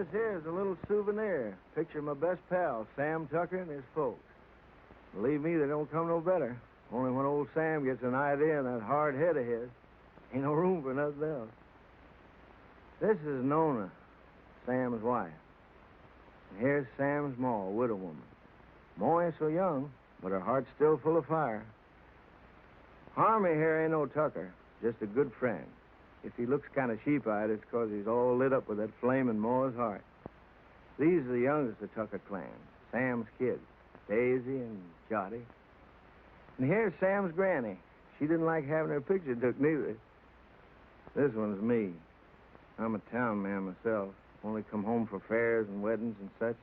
This here is a little souvenir. Picture of my best pal, Sam Tucker, and his folks. Believe me, they don't come no better. Only when old Sam gets an idea in that hard head of his, ain't no room for nothing else. This is Nona, Sam's wife. And here's Sam's ma, a widow woman. Ma ain't so young, but her heart's still full of fire. Harmy here ain't no Tucker, just a good friend. If he looks kind of sheep-eyed, it's 'cause he's all lit up with that flame in Ma's heart. These are the youngest of the Tucker clan, Sam's kids, Daisy and Jot. And here's Sam's granny. She didn't like having her picture took neither. This one's me. I'm a town man myself. Only come home for fairs and weddings and such.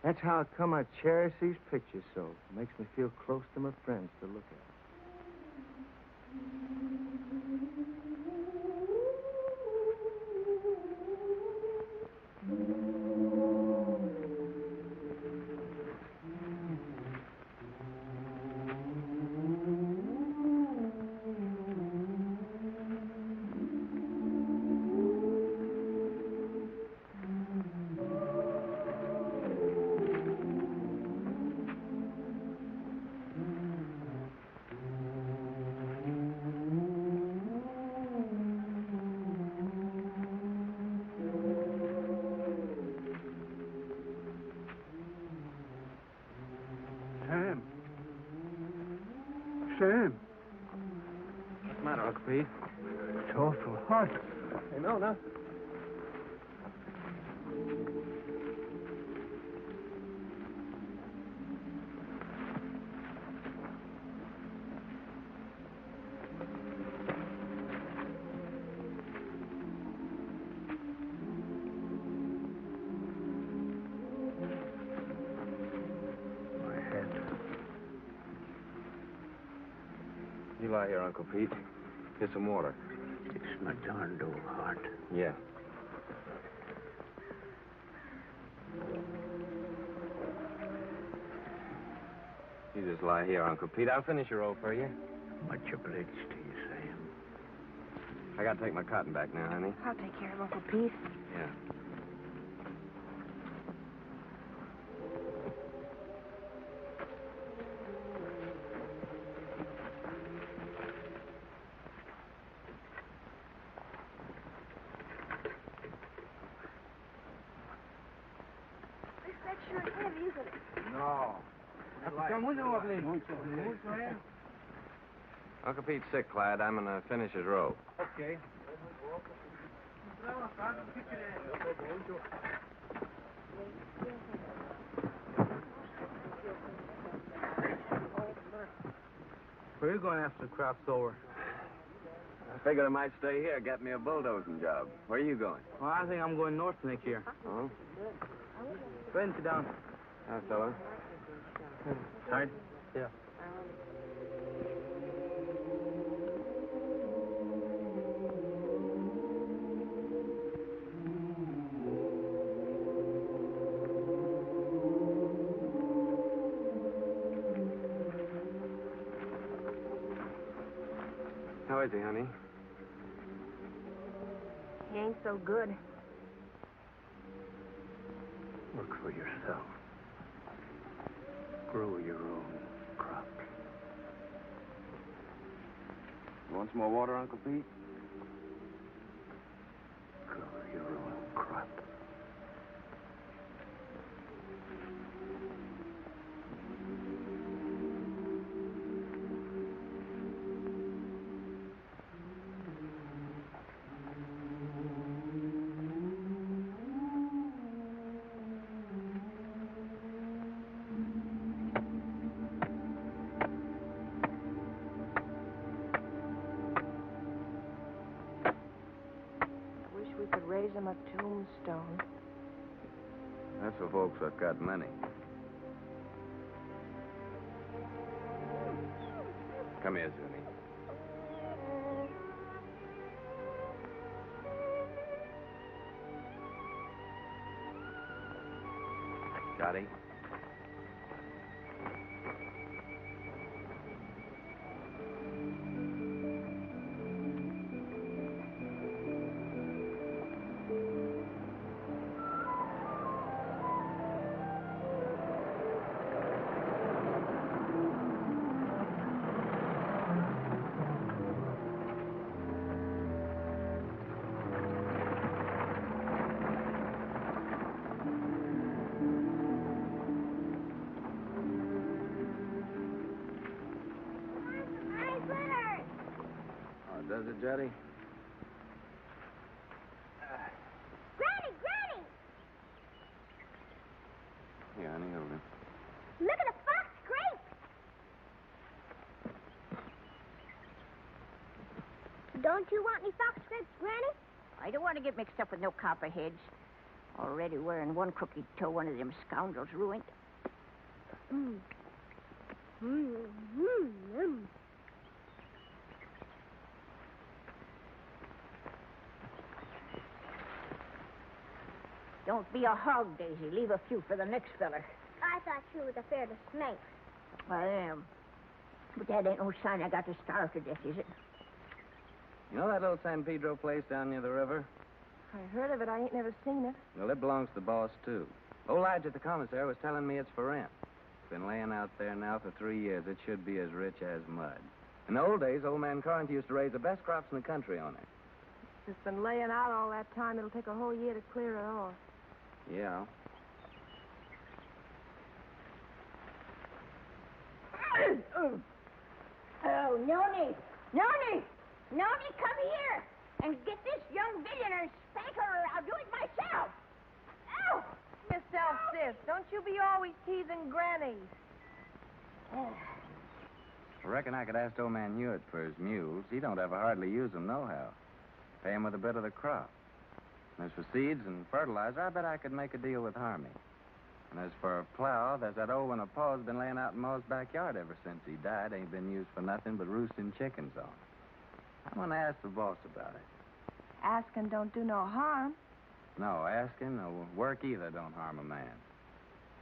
That's how come I cherish these pictures so. It makes me feel close to my friends to look at. Sam. What's the matter, Uncle Pete? It's awful hot. Hey, Nona. You lie here, Uncle Pete. Get some water. It's my darned old heart. Yeah. You just lie here, Uncle Pete. I'll finish your roll for you. Much obliged to you, Sam. I gotta take my cotton back now, honey. I'll take care of Uncle Pete. Yeah. That's sure heavy, isn't it? No. Uncle Pete's sick, Clyde. I'm gonna finish his row. Okay. Where are you going after the crop's over? I figured I might stay here, get me a bulldozing job. Where are you going? Well, I think I'm going north next year. Oh? Go ahead and sit down. Hi, fella. Tired? Yeah. How is he, honey? He ain't so good. Work for yourself. Grow your own crops. You want some more water, Uncle Pete? Grow your own crop. Raise him a tombstone. That's for folks that got money. Come here, Zuni. Johnny? Jetty. Granny, Granny! Here, honey, hold it. Look at the fox grapes! Don't you want any fox grapes, Granny? I don't want to get mixed up with no copperheads. Already wearing one crooked toe one of them scoundrels ruined. Don't be a hog, Daisy. Leave a few for the next feller. I thought you was afraid of snakes. I am. But that ain't no sign I got to starve to death, is it? You know that little San Pedro place down near the river? I heard of it. I ain't never seen it. Well, it belongs to the boss, too. Old Lige at the commissary was telling me it's for rent. It's been laying out there now for 3 years. It should be as rich as mud. In the old days, old man Corinth used to raise the best crops in the country on it. It's been laying out all that time. It'll take a whole year to clear it off. Yeah. Oh, Noni! Noni! Noni, come here and get this young villain and spank her or I'll do it myself. Ow! Yourself, sis. Don't you be always teasing Granny. I reckon I could ask old man Hewitt for his mules. He don't ever hardly use them nohow. Pay him with a bit of the crop. And as for seeds and fertilizer, I bet I could make a deal with Harmy. And as for a plow, there's that old one of Pa's been laying out in Ma's backyard ever since he died. Ain't been used for nothing but roosting chickens on. I'm going to ask the boss about it. Asking don't do no harm. No, asking or work either don't harm a man.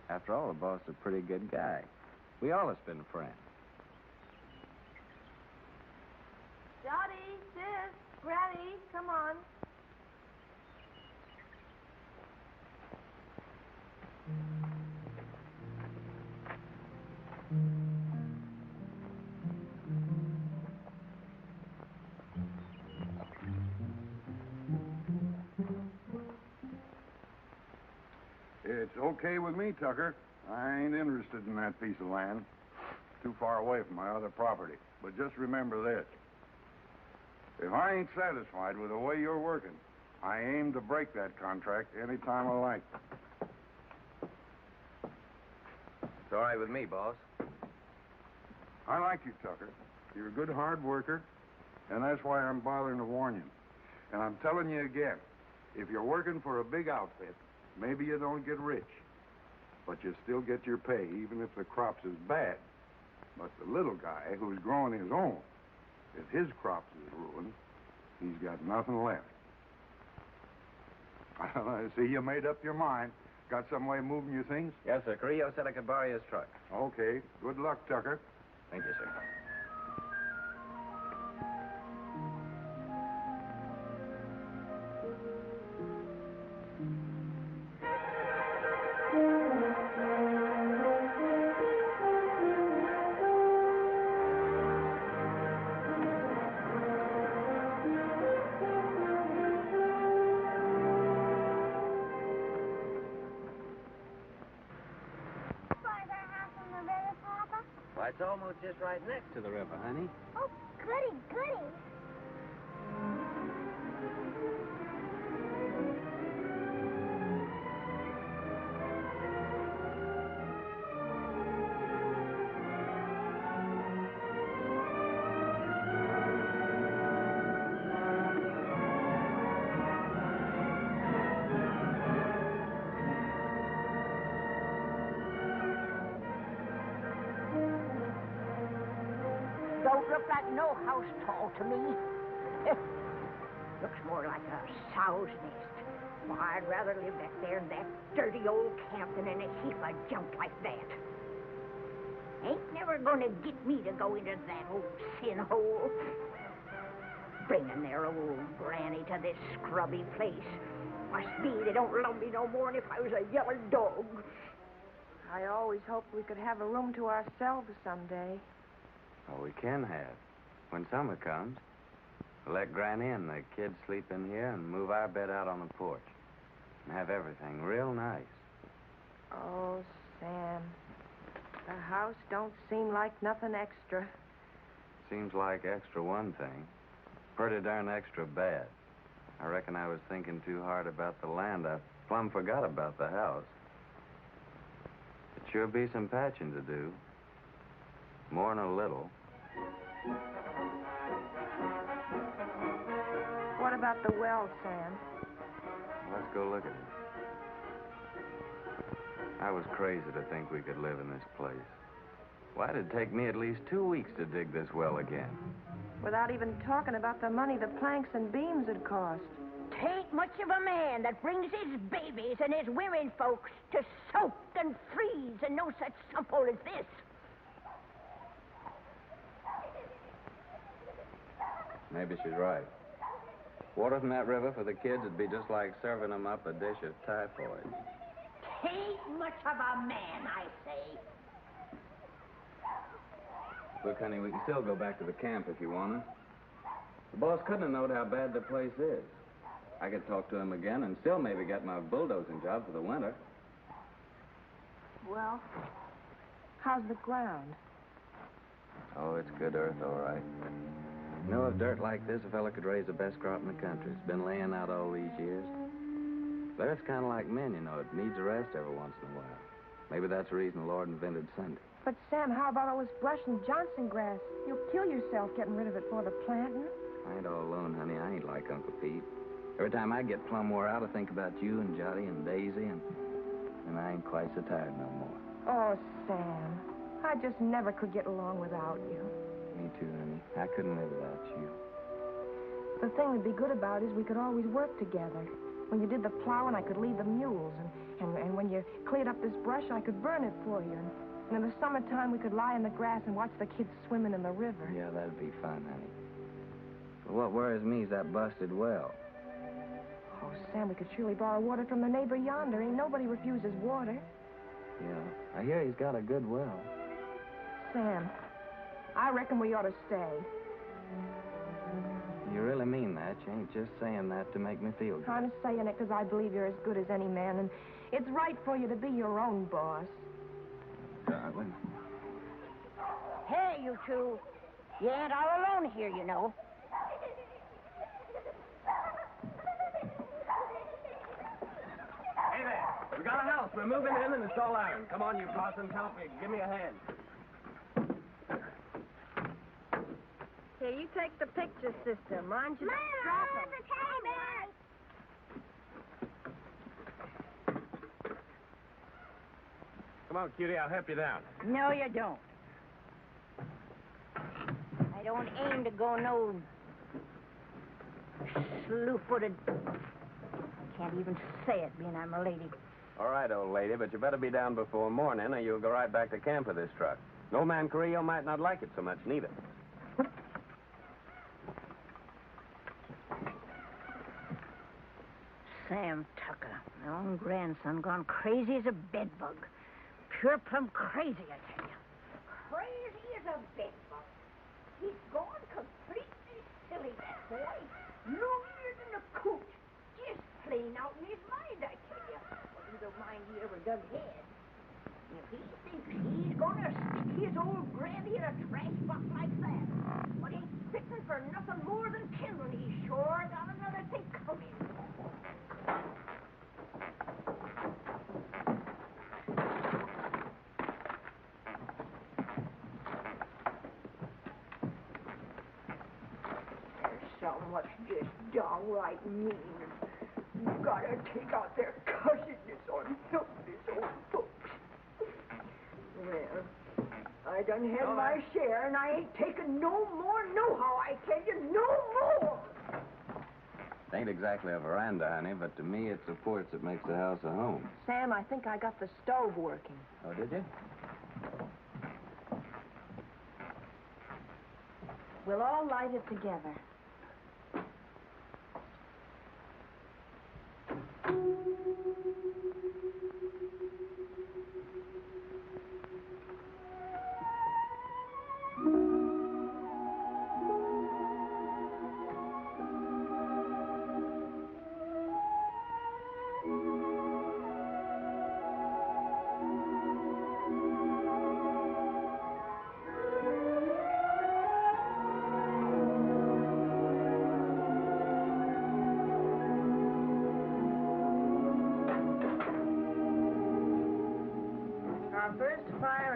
After all, the boss is a pretty good guy. We all have been friends. Dottie, sis, Granny, come on. It's okay with me, Tucker. I ain't interested in that piece of land. Too far away from my other property. But just remember this. If I ain't satisfied with the way you're working, I aim to break that contract any time I like. It's all right with me, boss. I like you, Tucker. You're a good hard worker, and that's why I'm bothering to warn you. And I'm telling you again, if you're working for a big outfit, maybe you don't get rich, but you still get your pay, even if the crops is bad. But the little guy who's growing his own, if his crops is ruined, he's got nothing left. I see you made up your mind. Got some way of moving your things? Yes, sir. Carrillo said I could borrow his truck. Okay. Good luck, Tucker. Thank you, sir. Why, it's almost just right next to the river, honey. Oh, goody, goody. Don't look like no house tall to me. Looks more like a sow's nest. Well, I'd rather live back there in that dirty old camp than in a heap of junk like that. Ain't never gonna get me to go into that old sin hole. Bringing their old granny to this scrubby place. Must be they don't love me no more than if I was a yellow dog. I always hoped we could have a room to ourselves someday. Oh, we can have. When summer comes, we'll let Granny and the kids sleep in here and move our bed out on the porch. And have everything real nice. Oh, Sam. The house don't seem like nothing extra. Seems like extra one thing. pretty darn extra bad. I reckon I was thinking too hard about the land. I plumb forgot about the house. It sure be some patching to do. More'n a little. What about the well, Sam? Let's go look at it. I was crazy to think we could live in this place. Why did it take me at least 2 weeks to dig this well again? Without even talking about the money the planks and beams had cost. Tain't much of a man that brings his babies and his women folks to soak and freeze and no such simple as this. Maybe she's right. Water from that river for the kids would be just like serving them up a dish of typhoid. Tain't much of a man, I say. Look, honey, we can still go back to the camp if you want to. The boss couldn't have known how bad the place is. I could talk to him again and still maybe get my bulldozing job for the winter. Well, how's the ground? Oh, it's good earth, all right. You know, if dirt like this, a fella could raise the best crop in the country. It's been laying out all these years. But it's kind of like men, you know. It needs a rest every once in a while. Maybe that's the reason the Lord invented Sunday. But, Sam, how about all this brush and Johnson grass? You'll kill yourself getting rid of it for the planting. I ain't all alone, honey. I ain't like Uncle Pete. Every time I get plumb wore out, I think about you and Jotty and Daisy, and I ain't quite so tired no more. Oh, Sam, I just never could get along without you. Me too, honey. I couldn't live without you. The thing that'd be good about it is we could always work together. When you did the plowing, I could lead the mules, and when you cleared up this brush, I could burn it for you. And in the summertime, we could lie in the grass and watch the kids swimming in the river. Yeah, that'd be fun, honey. But what worries me is that busted well. Oh, Sam, we could surely borrow water from the neighbor yonder. Ain't nobody refuses water. Yeah, I hear he's got a good well. Sam, I reckon we ought to stay. You really mean that? You ain't just saying that to make me feel good. I'm saying it because I believe you're as good as any man, and it's right for you to be your own boss. Darling. Hey, you two. You ain't all alone here, you know. Hey there. We got a house. We're moving in and it's all iron. Come on, you Parsons, help me. Give me a hand. Here, you take the picture system. Mind you, Mom, drop 'em. the teddy bear. Come on, cutie, I'll help you down. No, you don't. I don't aim to go no slew-footed. I can't even say it, being I'm a lady. All right, old lady, but you better be down before morning or you'll go right back to camp with this truck. No man Carrillo might not like it so much, neither. Sam Tucker, my own grandson, gone crazy as a bedbug. Pure plumb crazy, I tell you. Crazy as a bedbug. He's gone completely silly, that boy. Longer than a coot. Just plain out in his mind, I tell you. Well, you don't mind he ever dug head. If he thinks he's gonna stick his old granny in a trash box like that, but ain't fitting for nothing more than kindling, he's sure got another thing coming. Some what's just downright mean. You gotta take out their cussedness on helpless old folks. Well, I done had my share, and I ain't taking no more nohow, I tell you, no more. It ain't exactly a veranda, honey, but to me it's the porch that makes the house a home. Sam, I think I got the stove working. Oh, did you? We'll all light it together.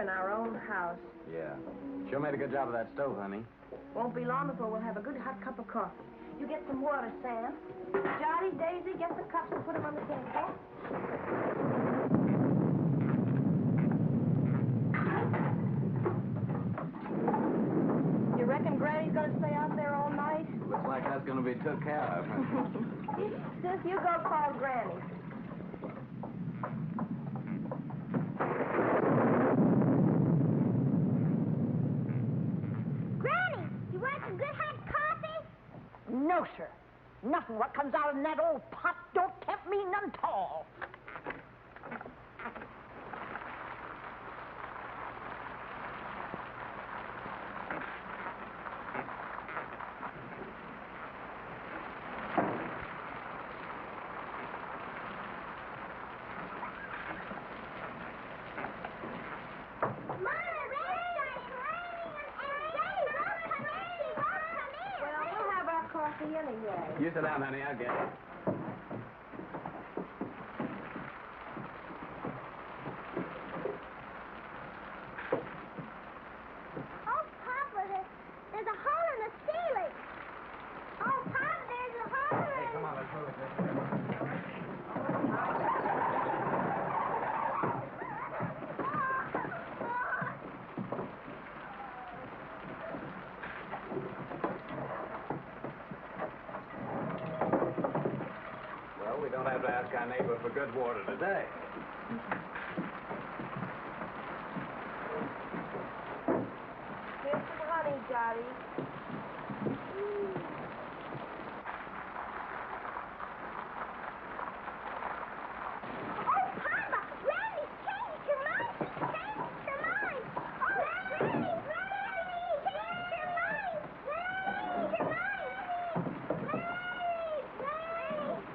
in our own house. Yeah. Sure made a good job of that stove, honey. Won't be long before we'll have a good hot cup of coffee. You get some water, Sam. Jotty, Daisy, get the cups and put them on the table. You reckon Granny's gonna stay out there all night? Looks like that's gonna be took care of. Sis, you go call Granny. Granny, you want some good hot coffee? No, sir. Nothing what comes out in that old pot don't tempt me none at all. Anyway. You sit down, honey. I'll get it. Oh, Papa, there's a hole in the ceiling. Oh, Papa, there's a hole in Hey, come on, let's move it. We don't have to ask our neighbor for good water today. Here's some honey, Jotty. Oh, Papa, Granny's changed her mind. Changed her mind. Oh, Granny, changed her mind. Changed her mind.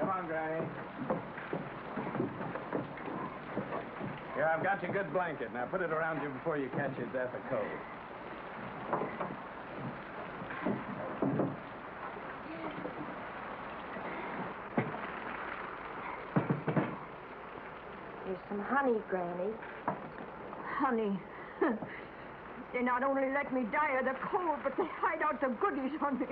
Come on, Granny. Here, I've got your good blanket. Now put it around you before you catch your death of cold. Here's some honey, Granny. Honey, they not only let me die of the cold, but they hide out the goodies on me.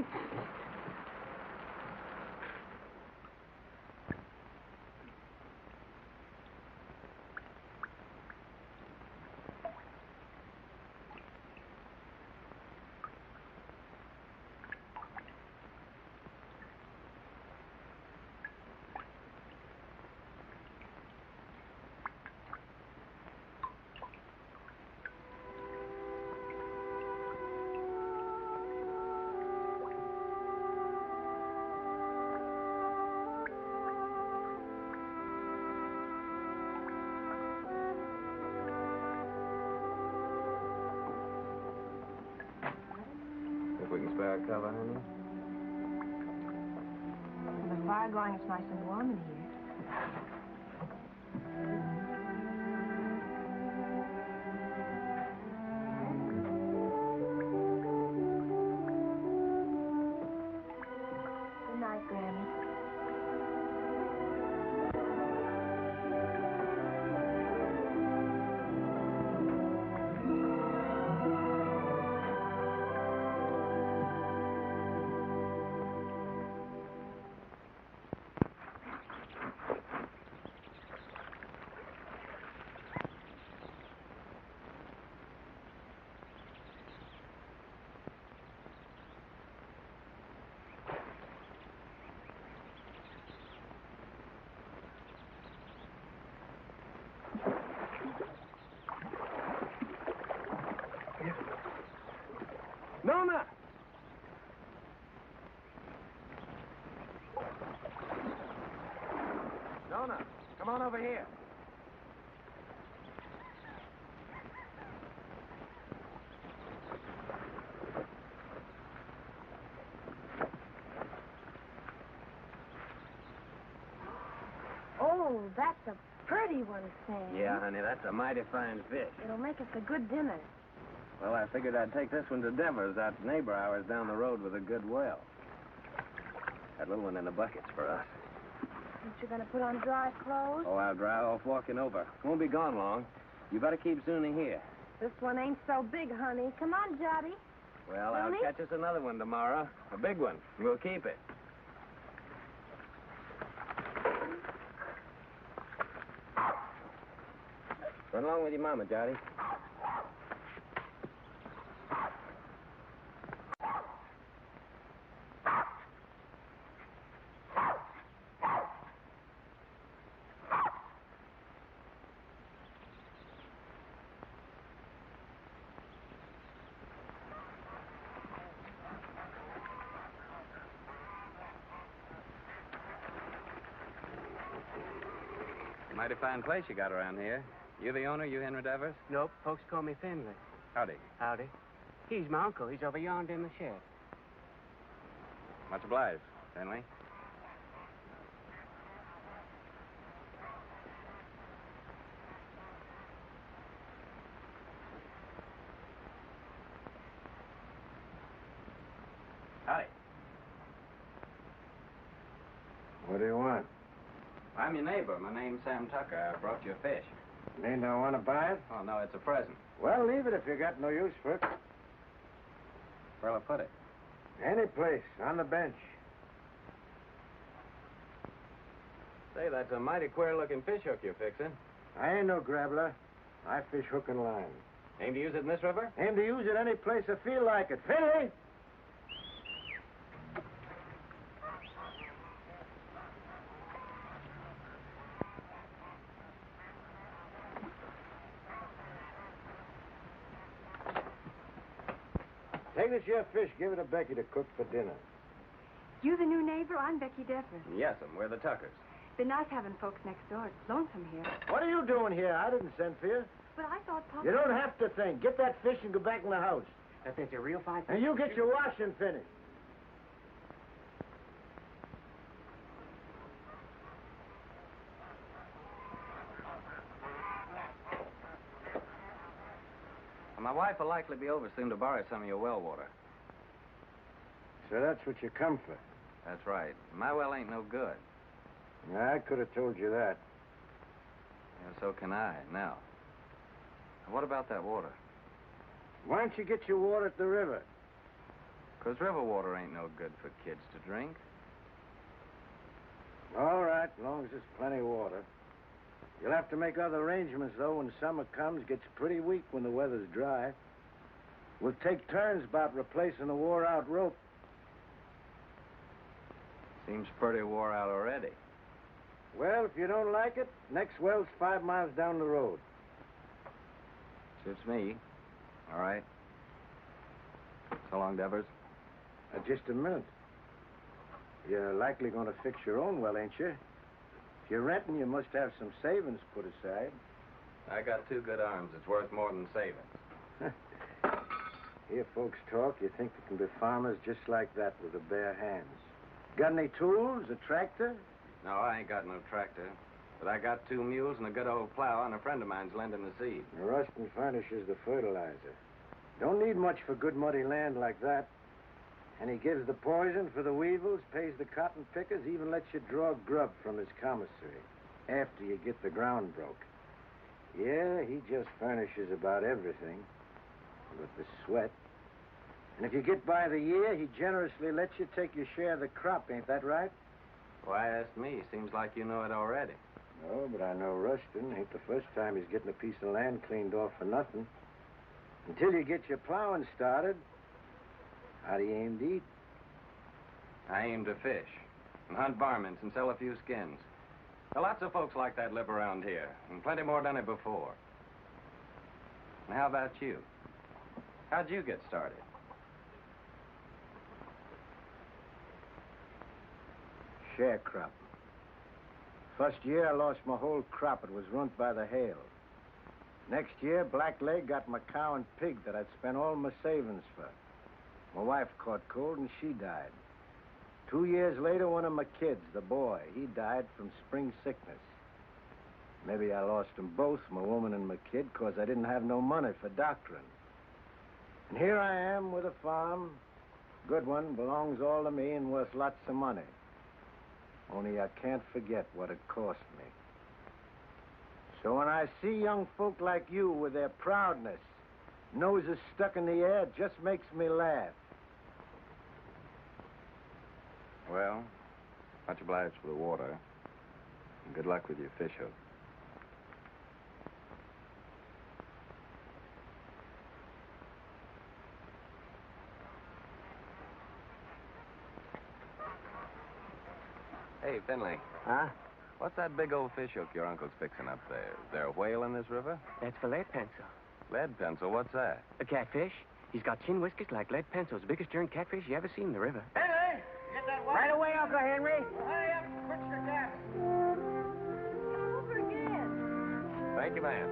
If we can spare a cover, honey. With the fire going, it's nice and warm in here. Good night, Granny. Nona! Nona, come on over here. Oh, that's a pretty one, Sam. Yeah, honey, that's a mighty fine fish. It'll make us a good dinner. Well, I figured I'd take this one to Denver's, that neighbor of ours down the road with a good well. That little one in the bucket's for us. Aren't you going to put on dry clothes? Oh, I'll dry off walking over. Won't be gone long. You better keep Zuni here. This one ain't so big, honey. Come on, Jotty. Well, I'll Really? catch us another one tomorrow. A big one. We'll keep it. Run along with your mama, Jotty. Mighty fine place you got around here. You the owner, you Henry Devers? Nope, folks call me Finley. Howdy. Howdy. He's my uncle. He's over yonder in the shed. Much obliged, Finley. Howdy. What do you want? I'm your neighbor. My name's Sam Tucker. I brought you a fish. Mean I want to buy it? Oh, no, it's a present. Well, leave it if you got no use for it. Where'll I put it? Any place, on the bench. Say, that's a mighty queer-looking fish hook you're fixing. I ain't no grabbler. I fish hook and line. Aim to use it in this river? Aim to use it any place I feel like it. Finley! Take this here fish, give it to Becky to cook for dinner. You the new neighbor? I'm Becky Devers. Yes'm, we're the Tuckers. Been nice having folks next door. It's lonesome here. What are you doing here? I didn't send for you. But I thought Papa... You don't have to think. Get that fish and go back in the house. That thing's a real fine fish. And you get your washing finished. My wife will likely be over soon to borrow some of your well water. So that's what you come for. That's right. My well ain't no good. I could have told you that. Yeah, so can I, now. What about that water? Why don't you get your water at the river? 'Cause river water ain't no good for kids to drink. All right, as long as there's plenty of water. You'll have to make other arrangements, though, when summer comes. Gets pretty weak when the weather's dry. We'll take turns about replacing the wore-out rope. Seems pretty wore out already. Well, if you don't like it, next well's 5 miles down the road. Suits me. All right. So long, Devers. Just a minute. You're likely going to fix your own well, ain't you? If you're renting, you must have some savings put aside. I got 2 good arms. It's worth more than savings. Hear folks talk, you think they can be farmers just like that with their bare hands. Got any tools, a tractor? No, I ain't got no tractor. But I got 2 mules and a good old plow, and a friend of mine's lending the seed. The Rustin furnishes the fertilizer. Don't need much for good muddy land like that. And he gives the poison for the weevils, pays the cotton pickers, even lets you draw grub from his commissary after you get the ground broke. Yeah, he just furnishes about everything but the sweat. And if you get by the year, he generously lets you take your share of the crop, ain't that right? Why ask me? Seems like you know it already. No, but I know Rustin. Ain't the first time he's getting a piece of land cleaned off for nothing. Until you get your plowing started, how do you aim to eat? I aim to fish and hunt varmints and sell a few skins. There are lots of folks like that live around here, and plenty more done it before. And how about you? How'd you get started? Sharecropping. First year, I lost my whole crop. It was ruined by the hail. Next year, Blackleg got my cow and pig that I'd spent all my savings for. My wife caught cold and she died. 2 years later, one of my kids, the boy, he died from spring sickness. Maybe I lost them both, my woman and my kid, 'cause I didn't have no money for doctoring. And here I am with a farm. Good one, belongs all to me and worth lots of money. Only I can't forget what it cost me. So when I see young folk like you with their proudness Noses stuck in the air just makes me laugh. Well, much obliged for the water. And good luck with your fish hook. Hey, Finley. Huh? What's that big old fish hook your uncle's fixing up there? Is there a whale in this river? That's for lead pencil. Lead pencil? What's that? A catfish. He's got chin whiskers like lead pencils. Biggest darn catfish you ever seen in the river. Henry! Get that water. Right away, Uncle Henry. Hurry up and quit your gabbing. Over again. Thank you, man.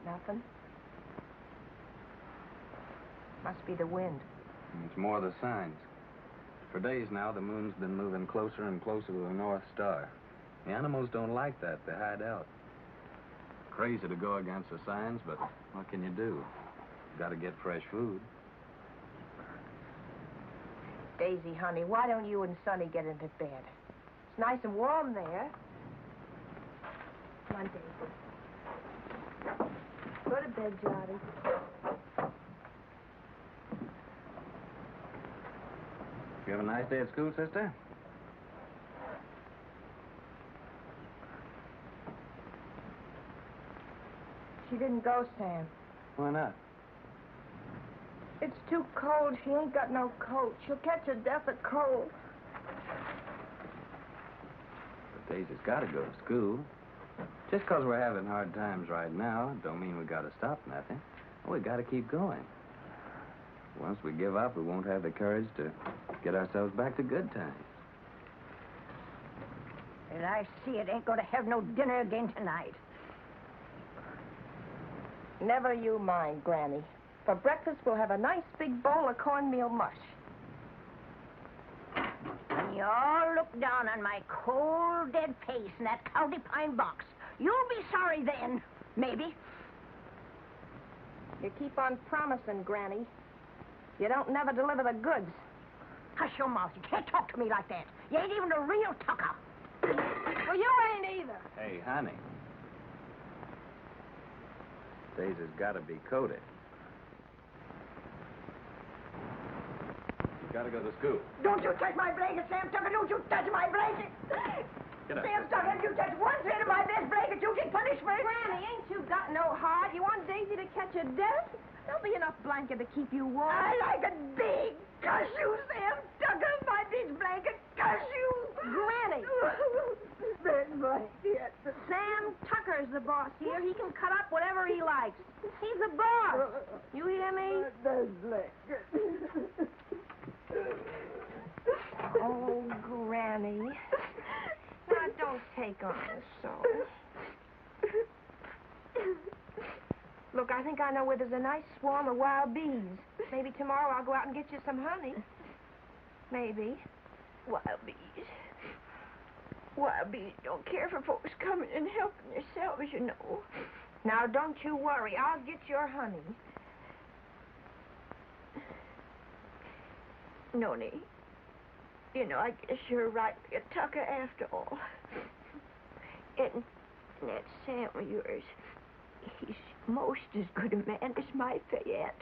Nothing? Must be the wind. It's more the signs. For days now, the moon's been moving closer and closer to the North Star. The animals don't like that. They hide out. Crazy to go against the signs, but what can you do? Got to get fresh food. Daisy, honey, why don't you and Sonny get into bed? It's nice and warm there. Come on, Daisy. Go to bed, Johnny. You have a nice day at school, sister? She didn't go, Sam. Why not? It's too cold. She ain't got no coat. She'll catch a death of cold. But Daisy's got to go to school. Just 'cause we're having hard times right now, don't mean we got to stop nothing. We got to keep going. Once we give up, we won't have the courage to get ourselves back to good times. And I see it ain't going to have no dinner again tonight. Never you mind, Granny. For breakfast, we'll have a nice big bowl of cornmeal mush. When you all look down on my cold, dead face in that county pine box, you'll be sorry then, maybe. You keep on promising, Granny. You don't never deliver the goods. Hush your mouth. You can't talk to me like that. You ain't even a real Tucker. Well, you ain't either. Hey, honey. Daisy's got to be coated. You got to go to school. Don't you touch my blanket, Sam Tucker. Don't you touch my blanket. Get up. Sam Tucker, if you touch one thread of my best blanket, you get punishment. Granny, ain't you got no heart? You want Daisy to catch a death? There'll be enough blanket to keep you warm. I like it big. Curse you, Sam Tucker. My big blanket. Curse you. Granny. That blanket. Sam Tucker's the boss here. He can cut up whatever he likes. He's the boss. You hear me? That blanket. Oh, Granny. Now, don't take on so. Look, I think I know where there's a nice swarm of wild bees. Maybe tomorrow I'll go out and get you some honey. Maybe. Wild bees. Wild bees don't care for folks coming and helping themselves, you know. Now, don't you worry. I'll get your honey. Noni, you know, I guess you're right, a Tucker after all. And that Sam of yours, he's most as good a man as my Fayette.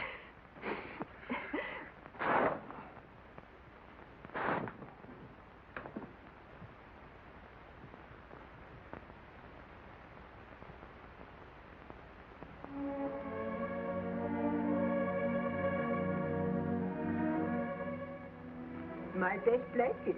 My best blanket.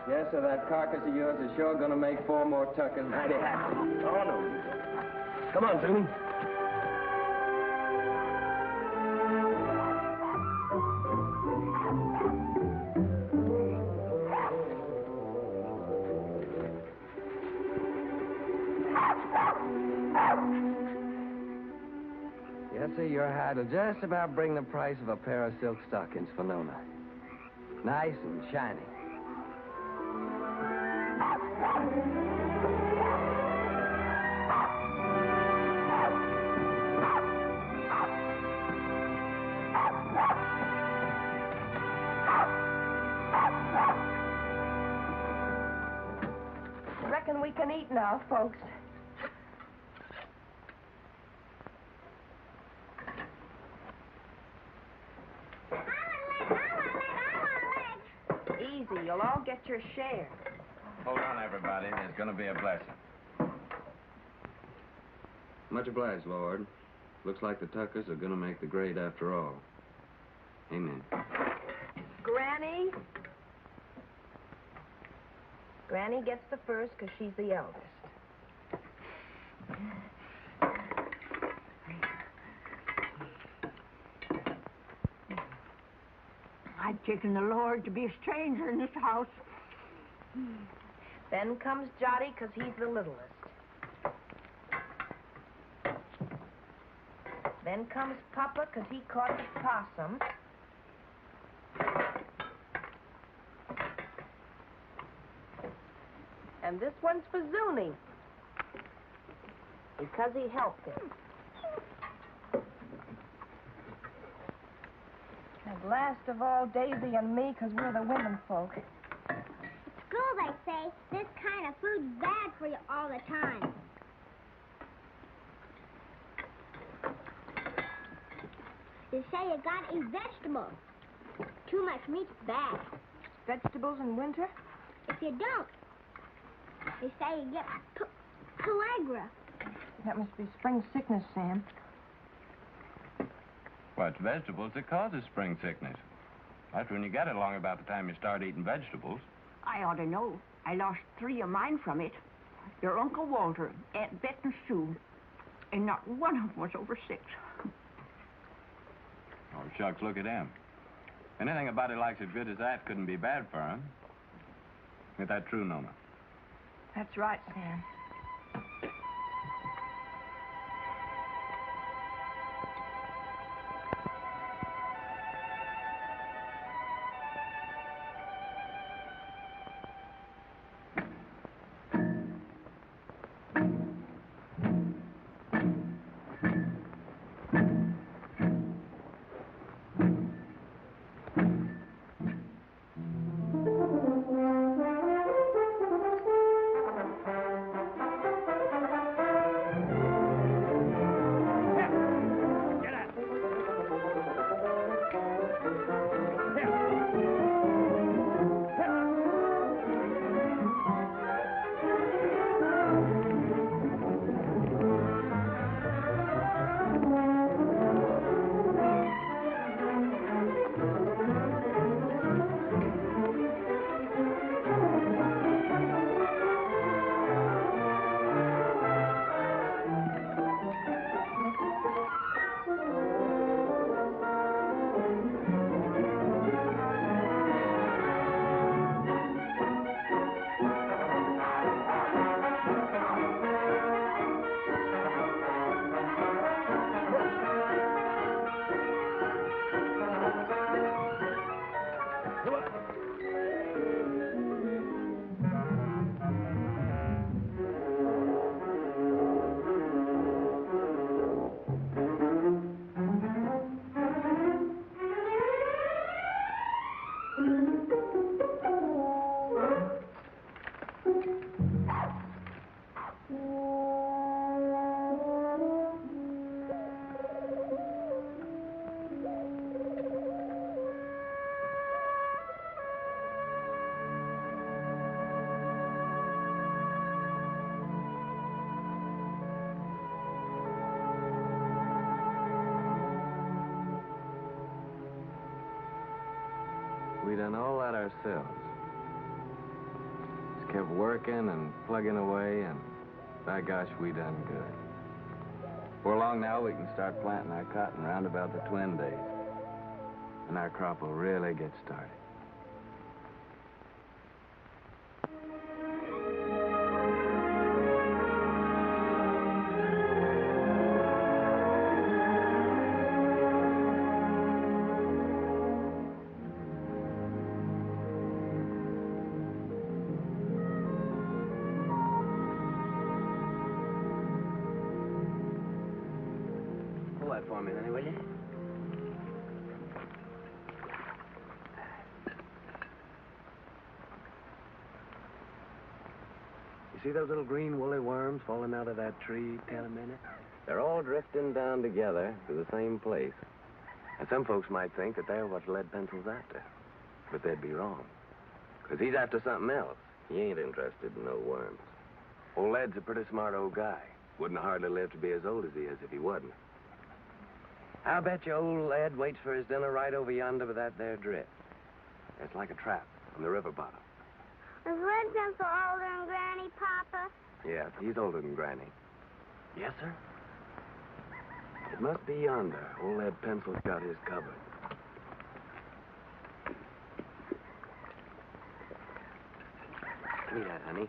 Yes, sir, that carcass of yours is sure going to make 4 more Tuckers mighty happy. Oh, no. Come on, Jimmy. Yes, sir, your hide will just about bring the price of a pair of silk stockings for Nona. Nice and shiny. Reckon we can eat now, folks. Easy, you'll all get your share. Hold on, everybody. There's going to be a blessing. Much obliged, Lord. Looks like the Tuckers are going to make the grade after all. Amen. Granny? Granny gets the first because she's the eldest. I've taken the Lord to be a stranger in this house. Then comes Jotty because he's the littlest. Then comes Papa because he caught the possum. And this one's for Zuni because he helped him. And last of all, Daisy and me because we're the women folk. At school, they say this kind of food's bad for you all the time. They say you gotta eat vegetables. Too much meat's bad. Vegetables in winter? If you don't, they say you get pellagra. That must be spring sickness, Sam. Well, it's vegetables that causes spring sickness. That's when you get it along about the time you start eating vegetables. I ought to know. I lost 3 of mine from it. Your Uncle Walter, Aunt Bet and Sue, and not one of them was over 6. Oh, shucks, look at him. Anything a body likes as good as that couldn't be bad for him. Is that true, Nona? That's right, Sam. done all that ourselves. Just kept working and plugging away, and by gosh, we done good. Before long now, we can start planting our cotton round about the twin days. And our crop will really get started. Pull that for me, honey, will you? You see those little green woolly worms falling out of that tree, Tell a minute? They're all drifting down together to the same place. And some folks might think that they're what Lead Pencil's after. But they'd be wrong. Because he's after something else. He ain't interested in no worms. Old Lead's a pretty smart old guy. Wouldn't hardly live to be as old as he is if he wasn't. I'll bet you old Lead waits for his dinner right over yonder with that there drift. It's like a trap on the river bottom. Is Lead Pencil older than Granny, Papa? Yeah, he's older than Granny. Yes, sir? It must be yonder. Old Lead Pencil's got his covered. Give me that, honey.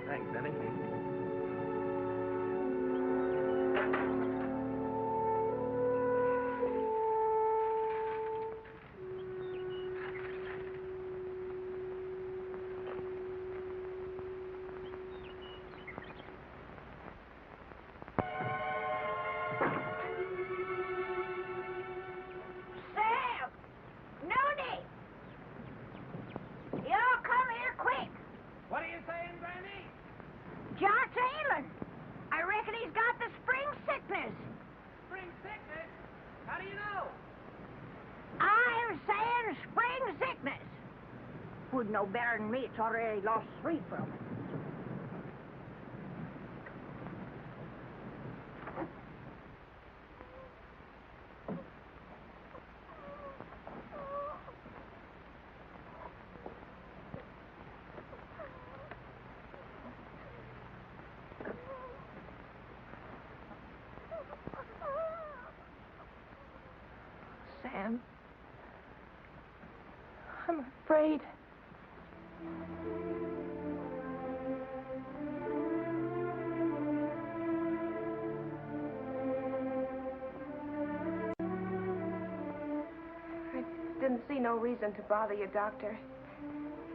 Thanks, Denny. Sam! Noni! Y'all come here quick. What are you saying, Granny? Jot's ailing. I reckon he's got the spring sickness. Spring sickness? How do you know? I'm saying spring sickness. Would know better than me. It's already lost 3 from it. Sam. I'm afraid. I didn't see no reason to bother you, Doctor.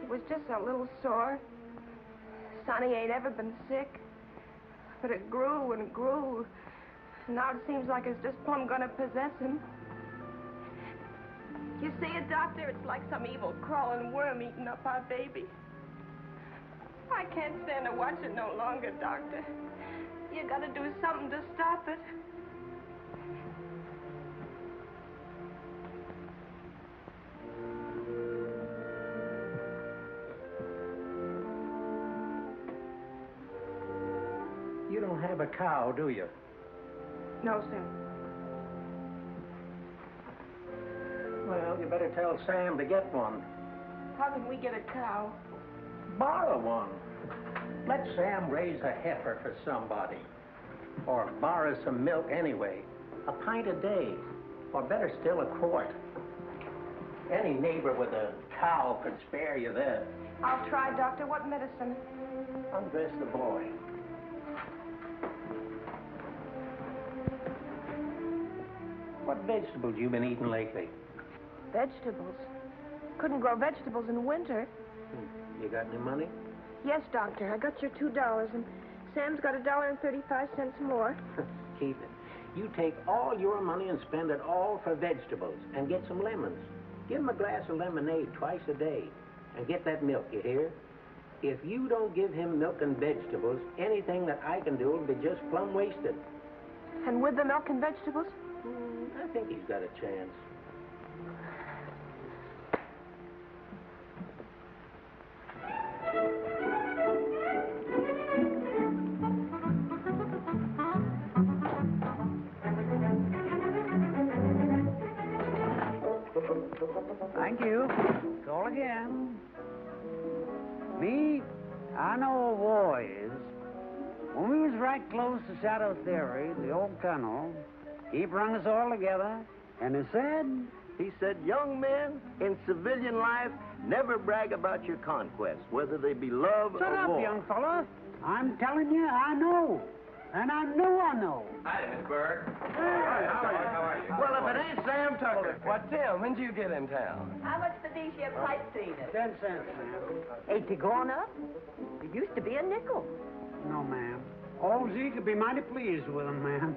It was just a little sore. Sonny ain't ever been sick. But it grew and grew. Now it seems like it's just plumb gonna possess him. You see it, Doctor? It's like some evil crawling worm eating up our baby. I can't stand to watch it no longer, Doctor. You gotta do something to stop it. You don't have a cow, do you? No, sir. Well, you better tell Sam to get one. How can we get a cow? Borrow one. Let Sam raise a heifer for somebody. Or borrow some milk anyway. A pint a day. Or better still, a quart. Any neighbor with a cow could spare you that. I'll try, Doctor. What medicine? Undress the boy. What vegetables you been eating lately? Vegetables? Couldn't grow vegetables in winter. You got any money? Yes, Doctor. I got your $2, and Sam's got $1.35 more. Keep it. You take all your money and spend it all for vegetables, and get some lemons. Give him a glass of lemonade twice a day, and get that milk, you hear? If you don't give him milk and vegetables, anything that I can do will be just plumb wasted. And with the milk and vegetables? I think he's got a chance. Thank you. Call again. Me, I know a war is. When we was right close to Shadow Theory, the old colonel, he brung us all together, and he said, young men in civilian life, never brag about your conquests, whether they be love Shut or up, war. young fella. I'm telling you, I know. And I know. Hi, Miss Burke. Hey, how are you? Well, if it ain't Sam Tucker. What, Tim, when did you get in town? How much for these here pipe cleaners? 10 cents, ma'am. Ain't they gone up? It used to be a nickel. No, ma'am. Old Zeke could be mighty pleased with them, ma'am.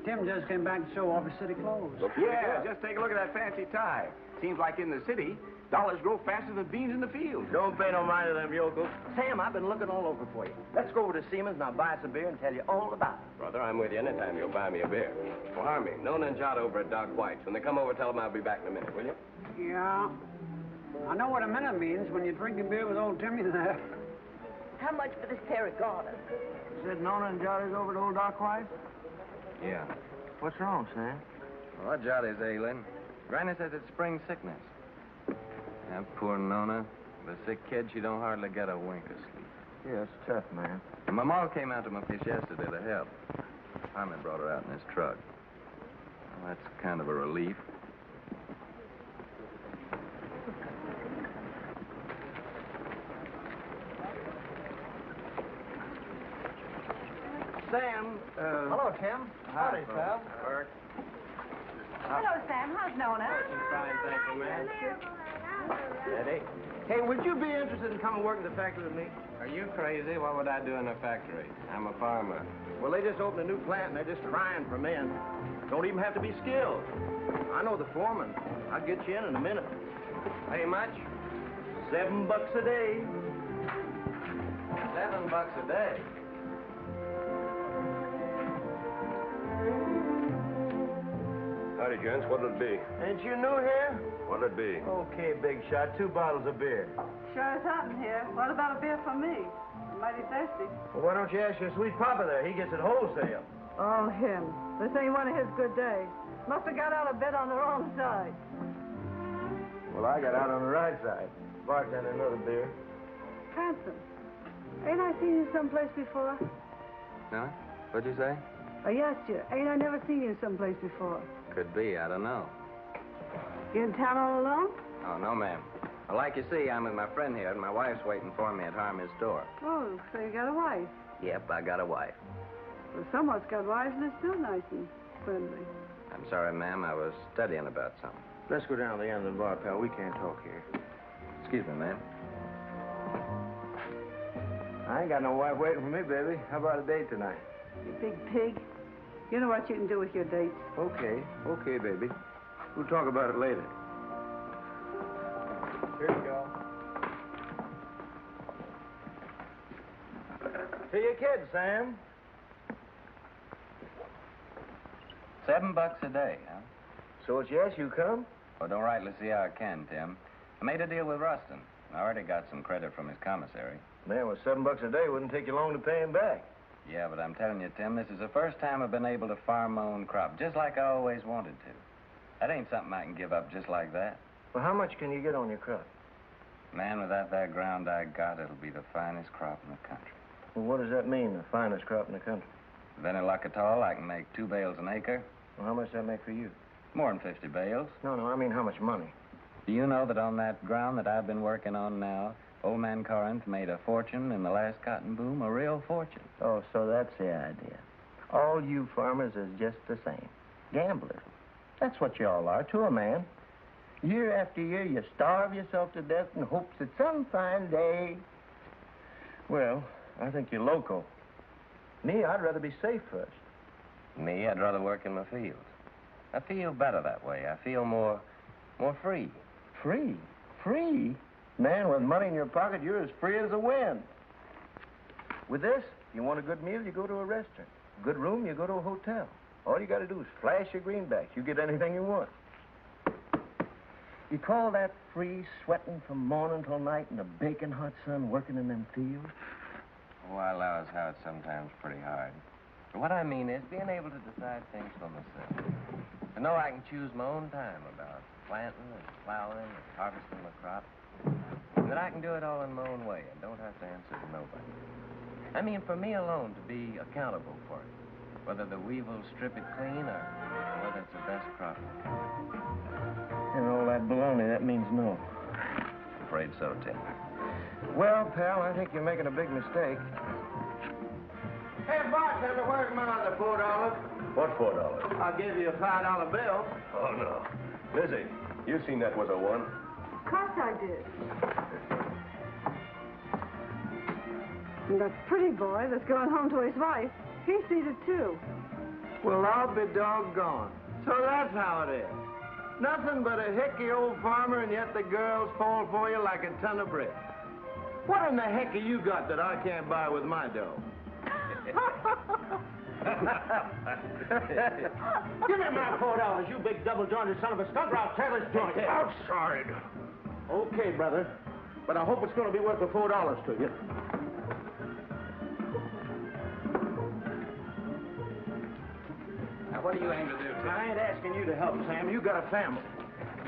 Tim just came back to show off his city clothes. Yeah, just take a look at that fancy tie. Seems like in the city, dollars grow faster than beans in the field. Don't pay no mind to them yokels. Sam, I've been looking all over for you. Let's go over to Seaman's and I'll buy us a beer and tell you all about it. Brother, I'm with you anytime you'll buy me a beer. Well, Harmy, Nona and Jot over at Doc White's. When they come over, tell them I'll be back in a minute, will you? Yeah. I know what a minute means when you're drinking beer with old Timmy there. How much for this pair of garters? Said Nona and Johnny's over to old Doc White? Yeah. What's wrong, Sam? Well, Johnny's ailing. Granny says it's spring sickness. That poor Nona, the sick kid, she don't hardly get a wink of sleep. Yeah, it's tough, man. And my ma came out to my place yesterday to help. Harmon brought her out in his truck. Well, that's kind of a relief. Sam, Hello, Tim. Howdy, pal. Burke. Hello, Sam. How's Nona? She's fine, thank you, ma'am. Eddie. Hey, would you be interested in coming work in the factory with me? Are you crazy? What would I do in a factory? I'm a farmer. Well, they just opened a new plant, and they're just crying for men. Don't even have to be skilled. I know the foreman. I'll get you in a minute. Pay much? $7 a day. $7 a day. Howdy, gents. What'll it be? Ain't you new here? What'll it be? Okay, big shot. 2 bottles of beer. Sure is hot in here. What about a beer for me? I'm mighty thirsty. Well, why don't you ask your sweet papa there? He gets it wholesale. Oh, him. This ain't one of his good days. Must have got out of bed on the wrong side. Well, I got out on the right side. Bartender, another beer. Handsome. Ain't I seen you someplace before? No? What'd you say? I asked you. Ain't I never seen you someplace before? Could be. I don't know. You in town all alone? Oh, no, ma'am. Well, like you see, I'm with my friend here, and my wife's waiting for me at Harmy's door. Oh, so you got a wife. Yep, I got a wife. Well, someone's got wives and they're still nice and friendly. I'm sorry, ma'am. I was studying about something. Let's go down to the end of the bar, pal. We can't talk here. Excuse me, ma'am. I ain't got no wife waiting for me, baby. How about a date tonight? You big pig. You know what you can do with your dates. Okay. Okay, baby. We'll talk about it later. Here you go. To your kids, Sam. $7 a day, huh? So it's yes, you come? Well, don't rightly see how I can, Tim. I made a deal with Rustin. I already got some credit from his commissary. Man, with $7 a day, it wouldn't take you long to pay him back. Yeah, but I'm telling you, Tim, this is the first time I've been able to farm my own crop, just like I always wanted to. That ain't something I can give up just like that. Well, how much can you get on your crop? Man, without that ground I got, it'll be the finest crop in the country. Well, what does that mean, the finest crop in the country? With any luck at all, I can make 2 bales an acre. Well, how much does that make for you? More than 50 bales. No, I mean how much money? Do you know that on that ground that I've been working on now, old man Corinth made a fortune in the last cotton boom, a real fortune. Oh, so that's the idea. All you farmers is just the same. Gamblers. That's what you all are to a man. Year after year, you starve yourself to death in hopes that some fine day... Well, I think you're loco. Me, I'd rather be safe first. Me, I'd rather work in my fields. I feel better that way. I feel more free. Free? Free? Man, with money in your pocket, you're as free as the wind. With this, you want a good meal, you go to a restaurant. Good room, you go to a hotel. All you got to do is flash your greenbacks. You get anything you want. You call that free, sweating from morning till night in the baking hot sun, working in them fields? Oh, I allow as how it's sometimes pretty hard. But what I mean is being able to decide things for myself. To know I can choose my own time about planting and plowing and harvesting my crop. And that I can do it all in my own way and don't have to answer to nobody. I mean, for me alone to be accountable for it. Whether the weevils strip it clean or whether it's the best crop in the country. And all that baloney, that means no. Afraid so, Tim. Well, pal, I think you're making a big mistake. Hey, bartender, where's my other $4? What $4? I'll give you a $5 bill. Oh, no. Lizzie, you seen that was a one? Of course I did. And that pretty boy that's going home to his wife, he sees it too. Well, I'll be doggone. So that's how it is. Nothing but a hickey old farmer, and yet the girls fall for you like a ton of bricks. What in the heck have you got that I can't buy with my dough? Give me my $4, you big double-jointed son of a skunk, or I'll tear this joint. Outside. Okay, brother. But I hope it's going to be worth the $4 to you. Now, what do you aim to do, Tim? I ain't asking you to help, Sam. You got a family.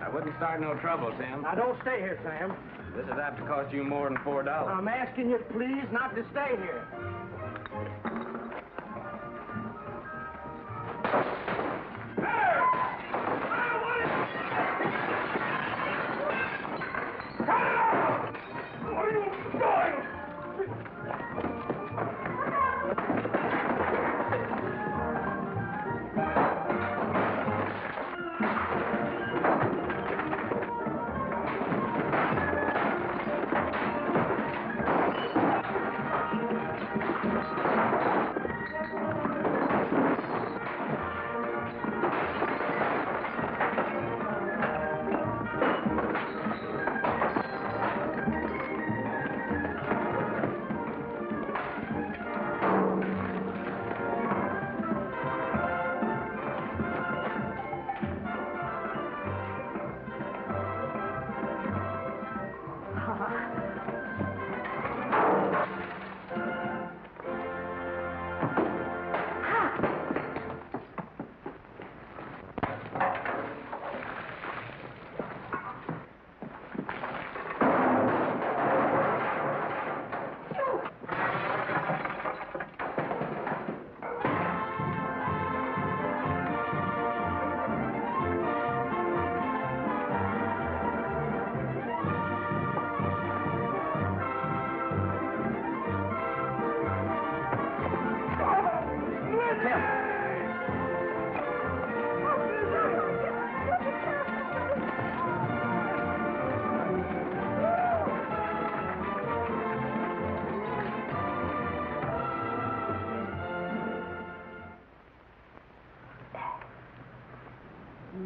I wouldn't start no trouble, Tim. Now, don't stay here, Sam. This is apt to cost you more than $4. I'm asking you, please, not to stay here.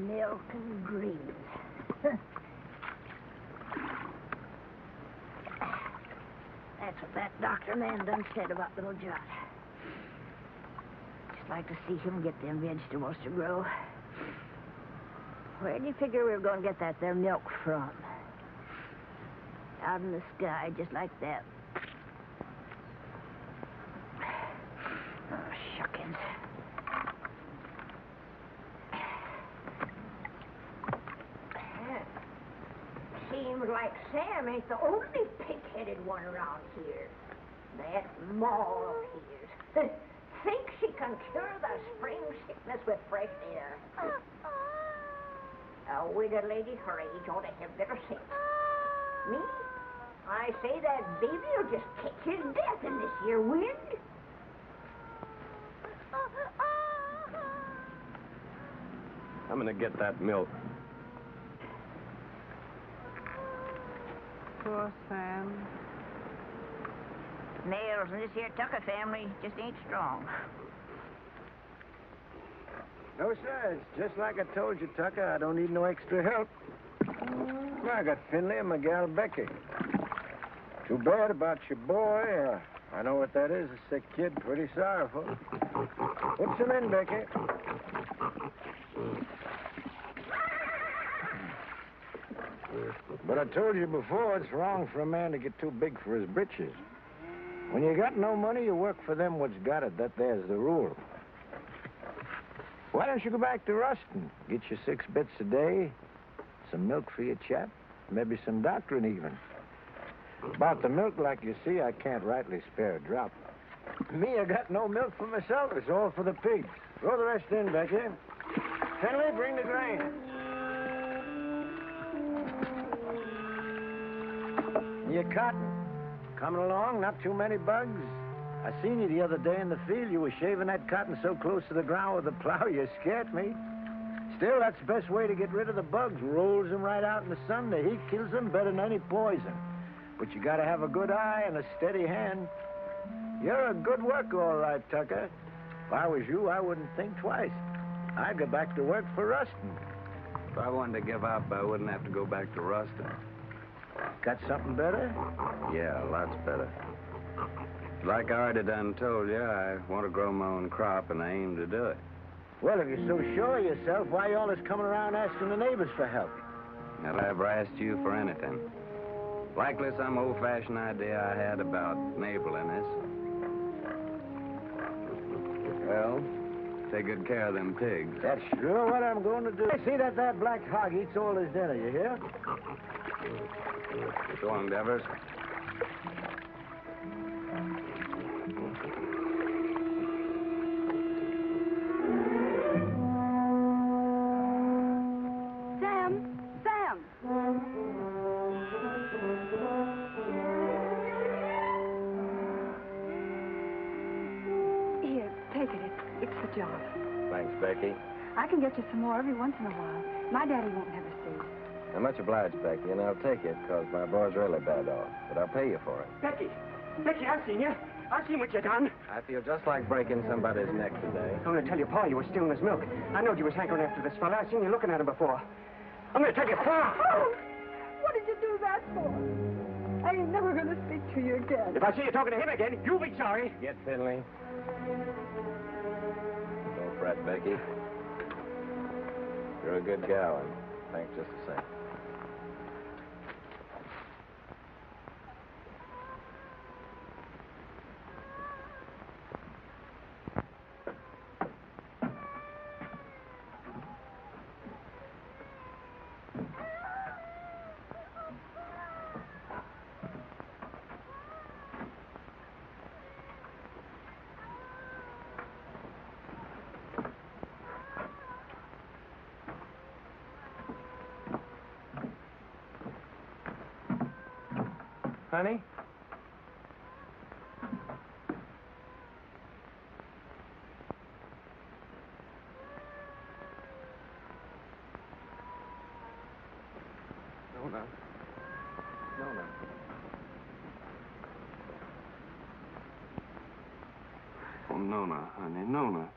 Milk and greens. That's what that doctor man done said about little Jot. Just like to see him get them vegetables to grow. Where do you figure we were going to get that there milk from? Out in the sky, just like that. Oh, shuckins. Seems like Sam ain't the only pig-headed one around here. That maw of his thinks she can cure the spring sickness with fresh air. A widow lady her age ought to have better sense. Me? I say that baby will just catch his death in this here wind. I'm gonna get that milk. Poor Sam. Nails in this here Tucker family just ain't strong. No, sir. It's just like I told you, Tucker. I don't need no extra help. I got Finley and my gal Becky. Too bad about your boy. I know what that is, a sick kid. Pretty sorrowful. Put some in, Becky. But I told you before, it's wrong for a man to get too big for his britches. When you got no money, you work for them what's got it. That there's the rule. Why don't you go back to Ruston? Get you 6 bits a day, some milk for your chap, maybe some doctoring even. About the milk, like you see, I can't rightly spare a drop. Me, I got no milk for myself. It's all for the pigs. Throw the rest in, Becky. Finley, bring the grain. Your cotton. Coming along, not too many bugs. I seen you the other day in the field. You were shaving that cotton so close to the ground with the plow, you scared me. Still, that's the best way to get rid of the bugs. Rolls them right out in the sun. The heat kills them better than any poison. But you gotta have a good eye and a steady hand. You're a good worker, all right, Tucker. If I was you, I wouldn't think twice. I'd go back to work for Ruston. If I wanted to give up, I wouldn't have to go back to Ruston. Got something better? Yeah, lots better. Like I already done told you, I want to grow my own crop, and I aim to do it. Well, if you're so sure of yourself, why you always coming around asking the neighbors for help? Have I ever asked you for anything? Likely some old-fashioned idea I had about neighborliness. Well, take good care of them pigs. That's sure what I'm going to do. See that black hog eats all his dinner, you hear? So long, Devers. Sam! Here, take it. It's the job. Thanks, Becky. I can get you some more every once in a while. My daddy won't never see. I'm much obliged, Becky, and I'll take it, because my boy's really bad off. But I'll pay you for it. Becky, I've seen you. I've seen what you done. I feel just like breaking somebody's neck today. I'm going to tell your pa you were stealing his milk. I knowed you was hankering after this fella. I've seen you looking at him before. I'm going to tell your pa. Oh, what did you do that for? I ain't never going to speak to you again. If I see you talking to him again, you'll be sorry. Get Finley. Don't fret, Becky. You're a good gal, and thanks just the same. Honey? Nona. Oh, Nona, honey, Nona.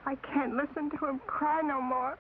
I can't listen to him cry no more.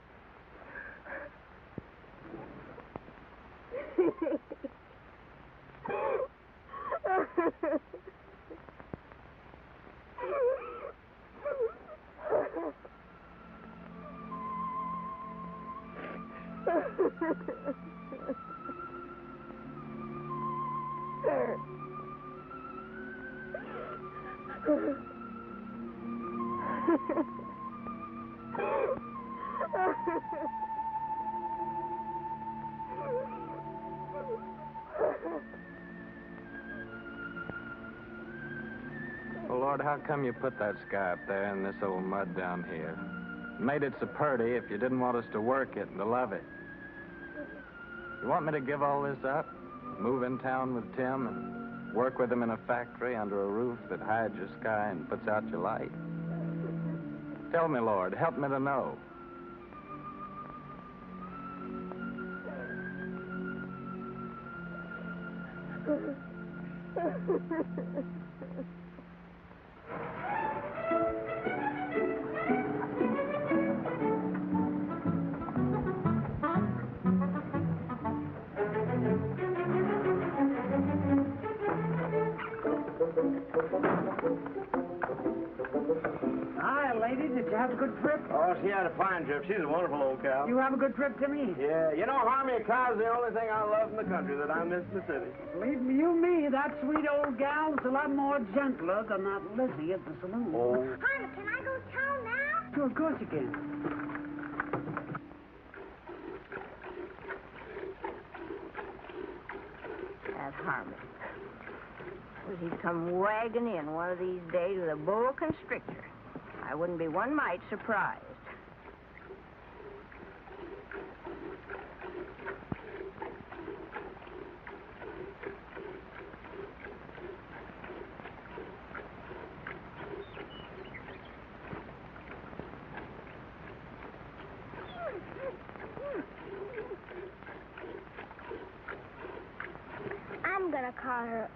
Well, Lord, how come you put that sky up there and this old mud down here? Made it so pretty if you didn't want us to work it and to love it. You want me to give all this up? Move in town with Tim and work with him in a factory under a roof that hides your sky and puts out your light? Tell me, Lord, help me to know. Hi, lady. Did you have a good trip? Oh, she had a fine trip. She's a wonderful old cow. You have a good trip to me? Yeah, you know, Harmy, a cow's the only thing I love in the country that I miss in the city. Believe me, that sweet old gal's a lot more gentler than that Lizzie at the saloon. Oh. Honey, can I go town now? Sure, of course you can. That Harmon. Suppose he'd come wagging in one of these days with a boa constrictor. I wouldn't be one mite surprised. I'm gonna call her,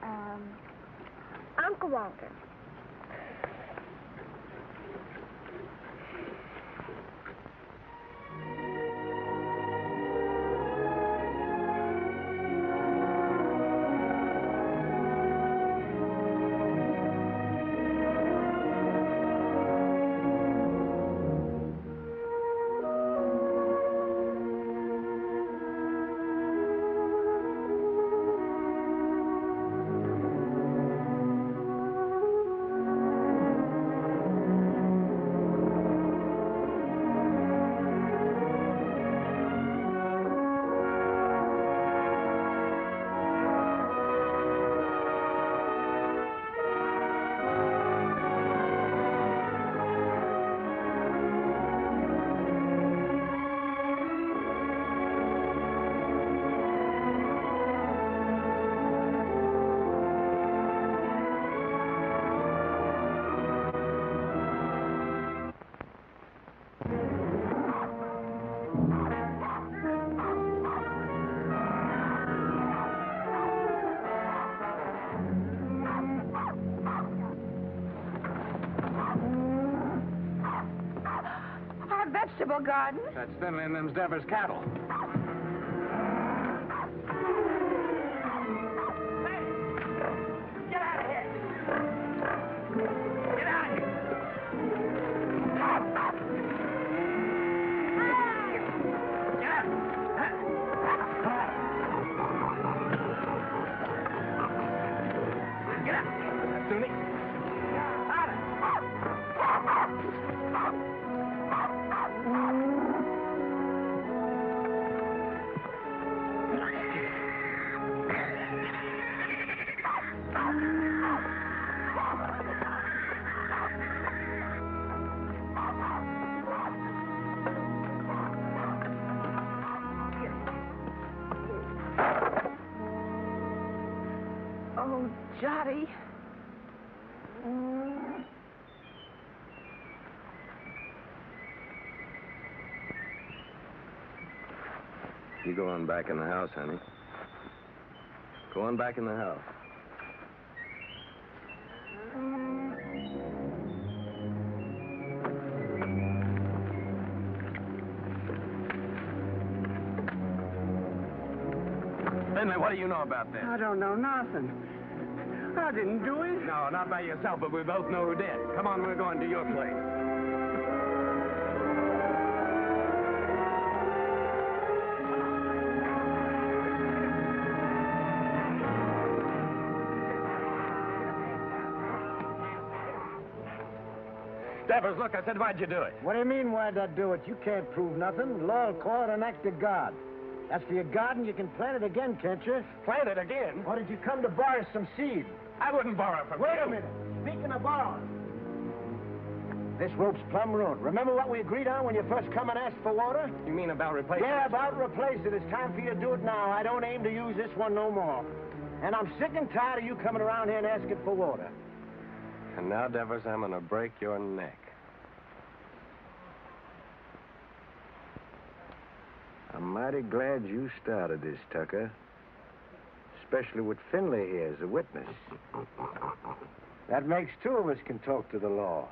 Uncle Walter. Vegetable garden? That's Finley and them's Devers cattle. Get out of here! Get out of here! Get up! That's Sunni. Oh, Jotty. You go on back in the house, honey. Go on back in the house. Finley, what do you know about this? I don't know nothing. I didn't do it. No, not by yourself, but we both know who did. Come on, we're going to your place. Devers, look, I said, why'd you do it? What do you mean, why'd I do it? You can't prove nothing. Law will call it an act of God. That's for your garden. You can plant it again, can't you? Plant it again? Or did you come to borrow some seed? I wouldn't borrow from you. Wait a minute. Speaking of borrowing, this rope's plumb ruined. Remember what we agreed on when you first come and asked for water? You mean about replacing Yeah, it? about replace it. It's time for you to do it now. I don't aim to use this one no more. And I'm sick and tired of you coming around here and asking for water. And now, Devers, I'm going to break your neck. I'm mighty glad you started this, Tucker. especially with Finley here as a witness. That makes two of us can talk to the law.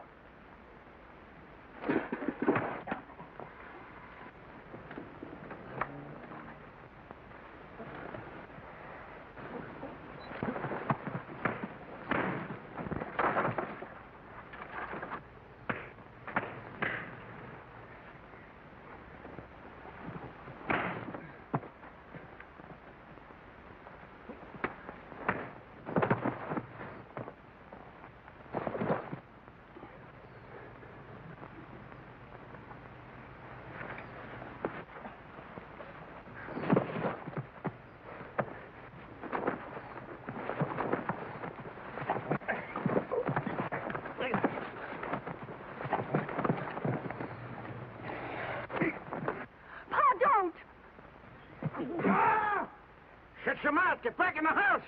Shut your mouth. Get back in the house.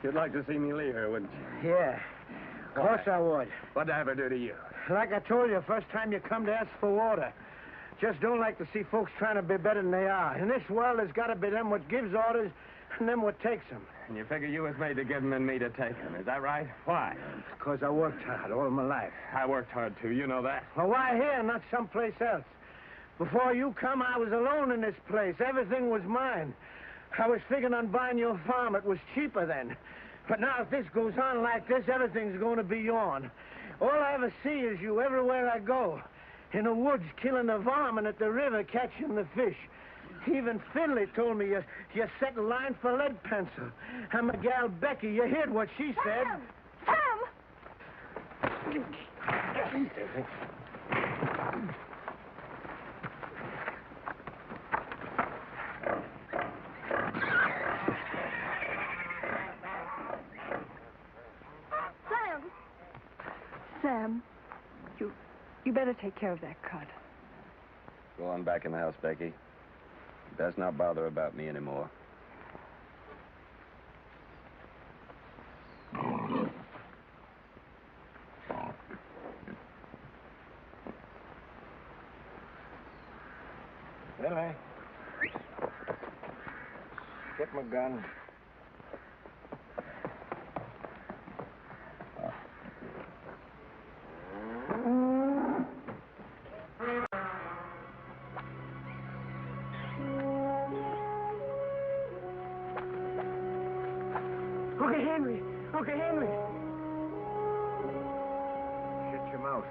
You'd like to see me leave her, wouldn't you? Yeah. Of course I would. What'd I ever do to you? Like I told you, first time you come to ask for water. Just don't like to see folks trying to be better than they are. In this world, there's got to be them what gives orders and them what takes them. And you figure you was made to give them and me to take them. Is that right? Why? Because I worked hard all my life. I worked hard, too. You know that. Well, why here, not someplace else? Before you come, I was alone in this place. Everything was mine. I was figuring on buying your farm. It was cheaper then. But now if this goes on like this, everything's going to be yourn. All I ever see is you everywhere I go. In the woods, killing the varmint, at the river, catching the fish. Even Finley told me you set in line for lead pencil. And my gal Becky, you heard what she said. Sam! Sam, you better take care of that cut. Go on back in the house, Becky. It does not bother about me anymore. Finley. Get my gun. Uncle Henry. Shut your mouth.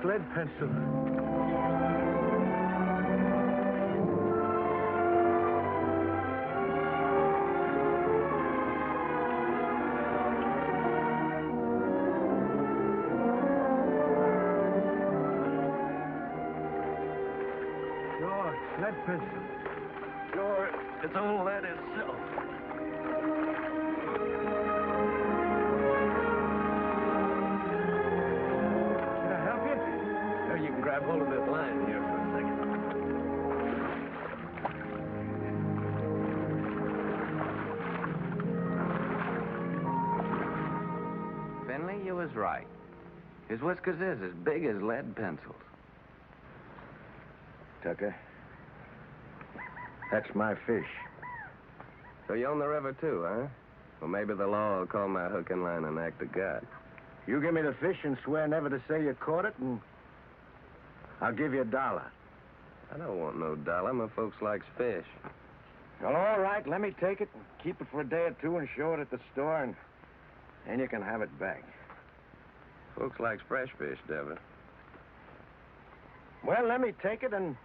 Lead pencil. Sure, lead pencil. Sure, it's all that itself. Grab hold of this line here for a second. Finley, you was right. His whiskers is as big as lead pencils. Tucker, that's my fish. So you own the river, too, huh? Well, maybe the law will call my hook and line an act of God. You give me the fish and swear never to say you caught it, and I'll give you $1. I don't want no dollar. My folks likes fish. Well, all right, let me take it and keep it for a day or two and show it at the store, and then you can have it back. Folks likes fresh fish, Deborah. Well, let me take it, and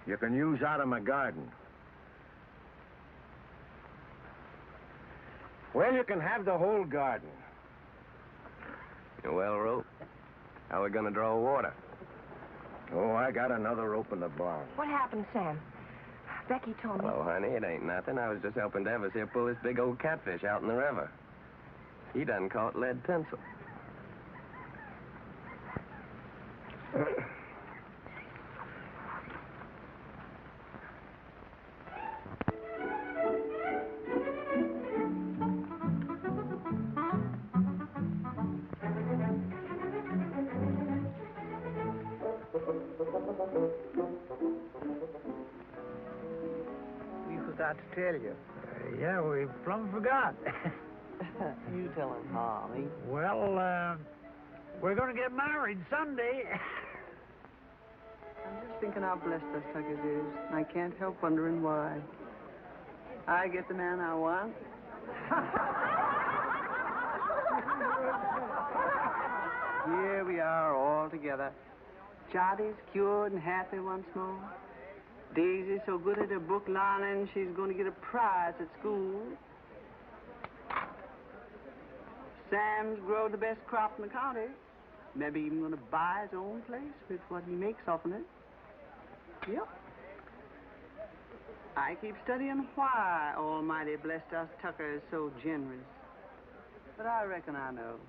you can use out of my garden. Well, you can have the whole garden. You're well roped. How are we going to draw water? Oh, I got another rope in the barn. What happened, Sam? Becky told me. Hello, honey. It ain't nothing. I was just helping Devers here pull this big old catfish out in the river. He done caught lead pencil. We forgot to tell you. Yeah, we plumb forgot. You tell him, Holly. Well, we're going to get married Sunday. I'm just thinking how blessed us Tuckers is. I can't help wondering why. I get the man I want. Here we are all together. Jottie's cured and happy once more. Daisy's so good at her book learning, she's going to get a prize at school. Sam's grown the best crop in the county. Maybe even going to buy his own place with what he makes off of it. Yep. I keep studying why Almighty blessed us Tucker is so generous. But I reckon I know.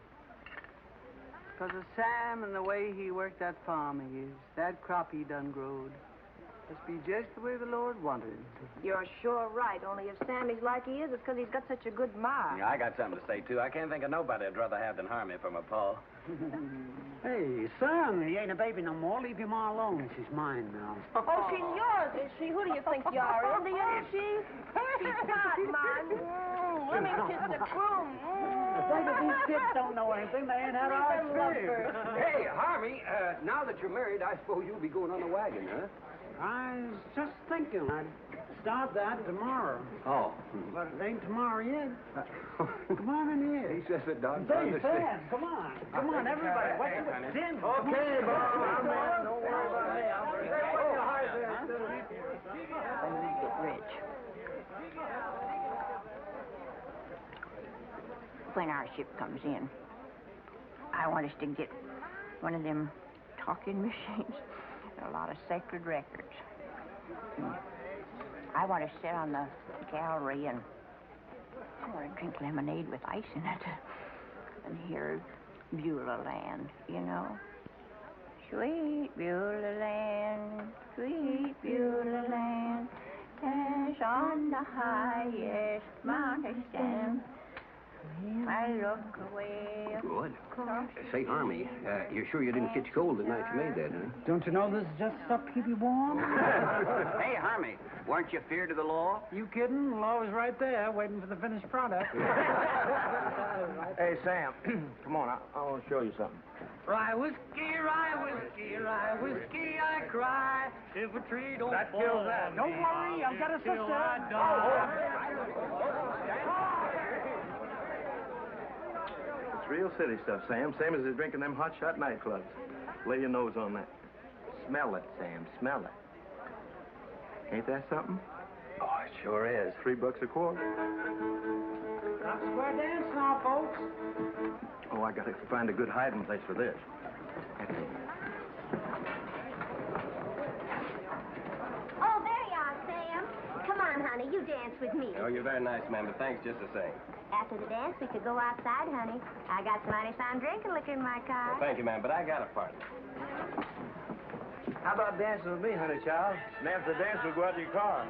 Because of Sam and the way he worked that farm of his, that crop he done growed. Must be just the way the Lord wanted him. You're sure right. Only if Sammy's like he is, it's because he's got such a good mind. Yeah, I got something to say, too. I can't think of nobody I'd rather have than Harmony for my pa. Hey, son, he ain't a baby no more. Leave your ma alone. She's mine now. Oh, she's yours, is she? Who do you think you are, Indian, is she? She's not mine. Let me kiss the groom. These kids don't know anything. They ain't had our experience. Hey, Harvey, now that you're married, I suppose you'll be going on the wagon, huh? I was just thinking I'd start that tomorrow. Oh. But it ain't tomorrow yet. Come on in here. He says it done. Hey, Sam, come on. Come on, everybody. What's it? Tim. Okay, Bob. I'm in. Don't worry about me. When we get rich. When our ship comes in, I want us to get one of them talking machines. A lot of sacred records. I want to sit on the gallery and I want to drink lemonade with ice in it and hear Beulah Land, you know. Sweet Beulah Land, sweet Beulah Land, as on the highest mountain stand. I look away. Good. Say, Army, you're sure you didn't catch cold the night you made that, huh? Don't you know this is just stuff to keep you warm? Hey, Harmy, weren't you feared of the law? You kidding? The law is right there, waiting for the finished product. Hey, Sam, come on. I want to show you something. Rye whiskey, I cry. If a tree don't That kills that. Don't worry, I've got a sister. It's real city stuff, Sam. Same as they're drinking them hot shot nightclubs. Lay your nose on that. Smell it, Sam. Smell it. Ain't that something? Oh, it sure is. $3 a quart. Not square dance now, folks. Oh, I gotta find a good hiding place for this. Oh, there you are, Sam. Come on, honey, you dance with me. Oh, you're very nice, ma'am, but thanks just the same. After the dance, we could go outside, honey. I got some mighty fine drinking liquor in my car. Well, thank you, ma'am, but I got a partner. How about dancing with me, honey child? And after the dance, we'll go out to your car.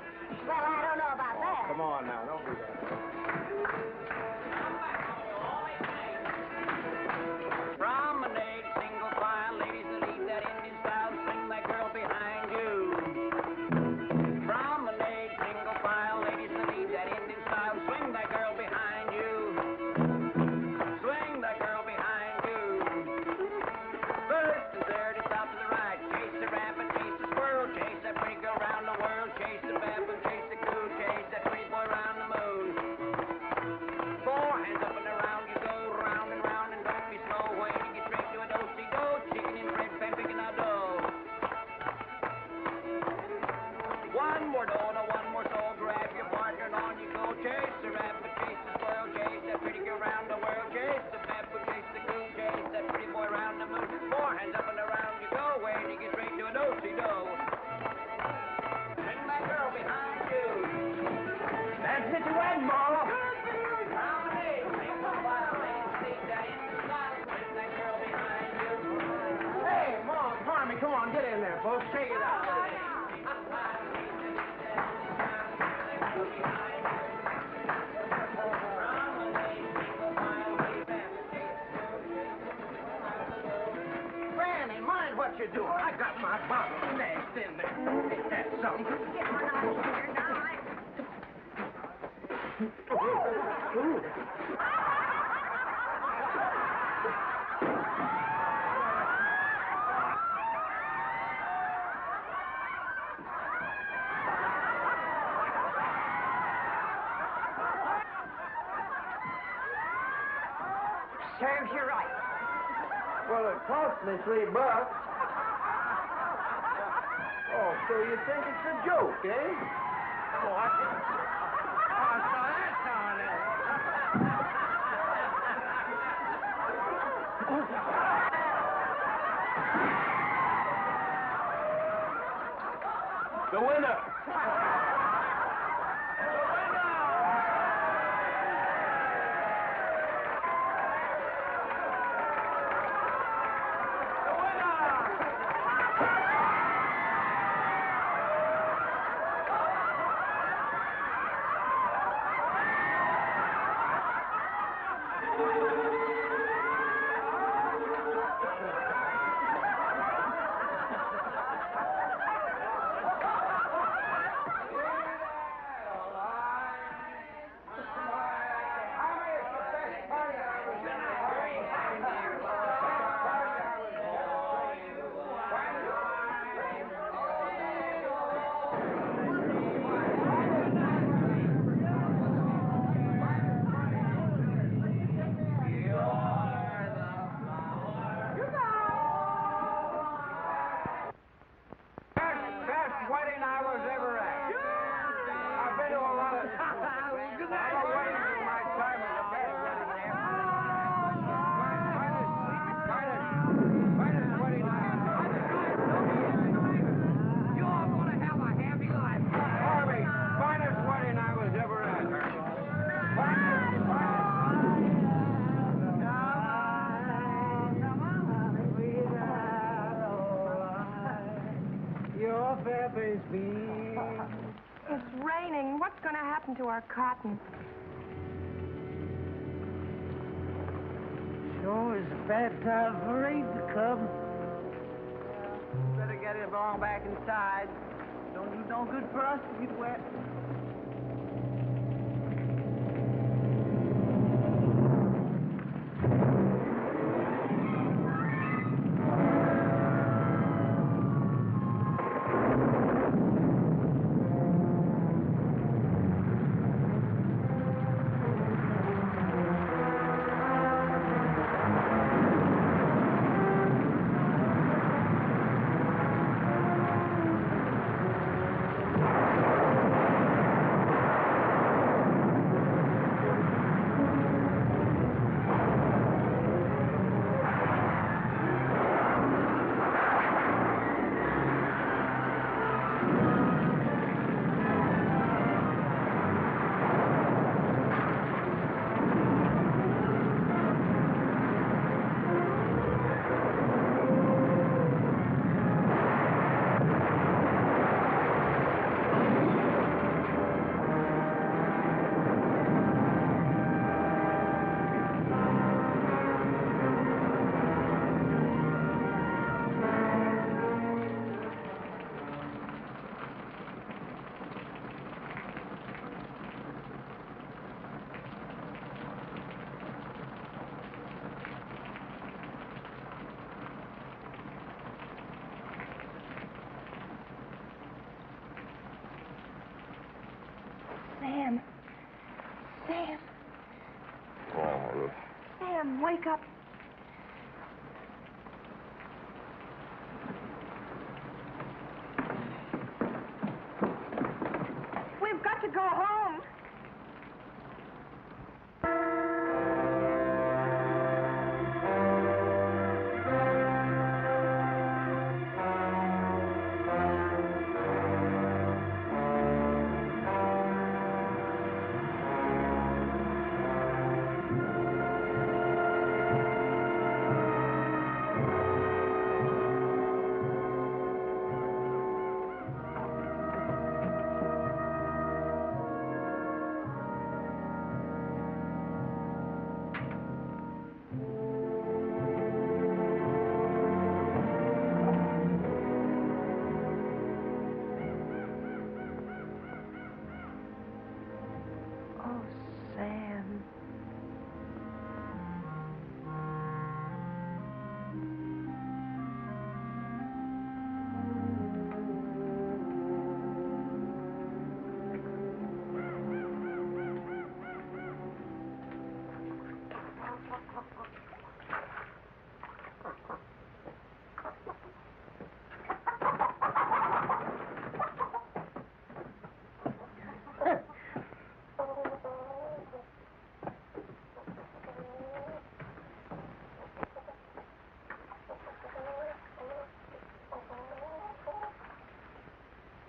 Well, I don't know about that. Come on now, don't do that. Promenade, single file, ladies that lead that Indian style, swing that girl behind you. Promenade, single file, ladies on a one more soul. Grab your partner and on you go. Chase the rabbit, chase the squirrel, chase that pretty girl round the world. Chase the pepper, chase the coon, chase that pretty boy round the moon. Four hands up and around you go. Where do you get straight to a do-si-do? Bring that girl behind you. That's it, you went, Mama. Hey, Mom, Harmy, come on, get in there, folks. Shake it out. Granny, mind what you're doing. I got my bottle stashed in there. Ain't that something? Get on out of here now. Serves you right. Well, it cost me $3. Oh, so you think it's a joke, eh? What? Oh, so that's how it is. The winner! It's raining. What's going to happen to our cotton? Sure is a bad time for rain to come. Better get it along back inside. Don't do no good for us to get wet. Sam. Sam. Oh, Sam, wake up. go home.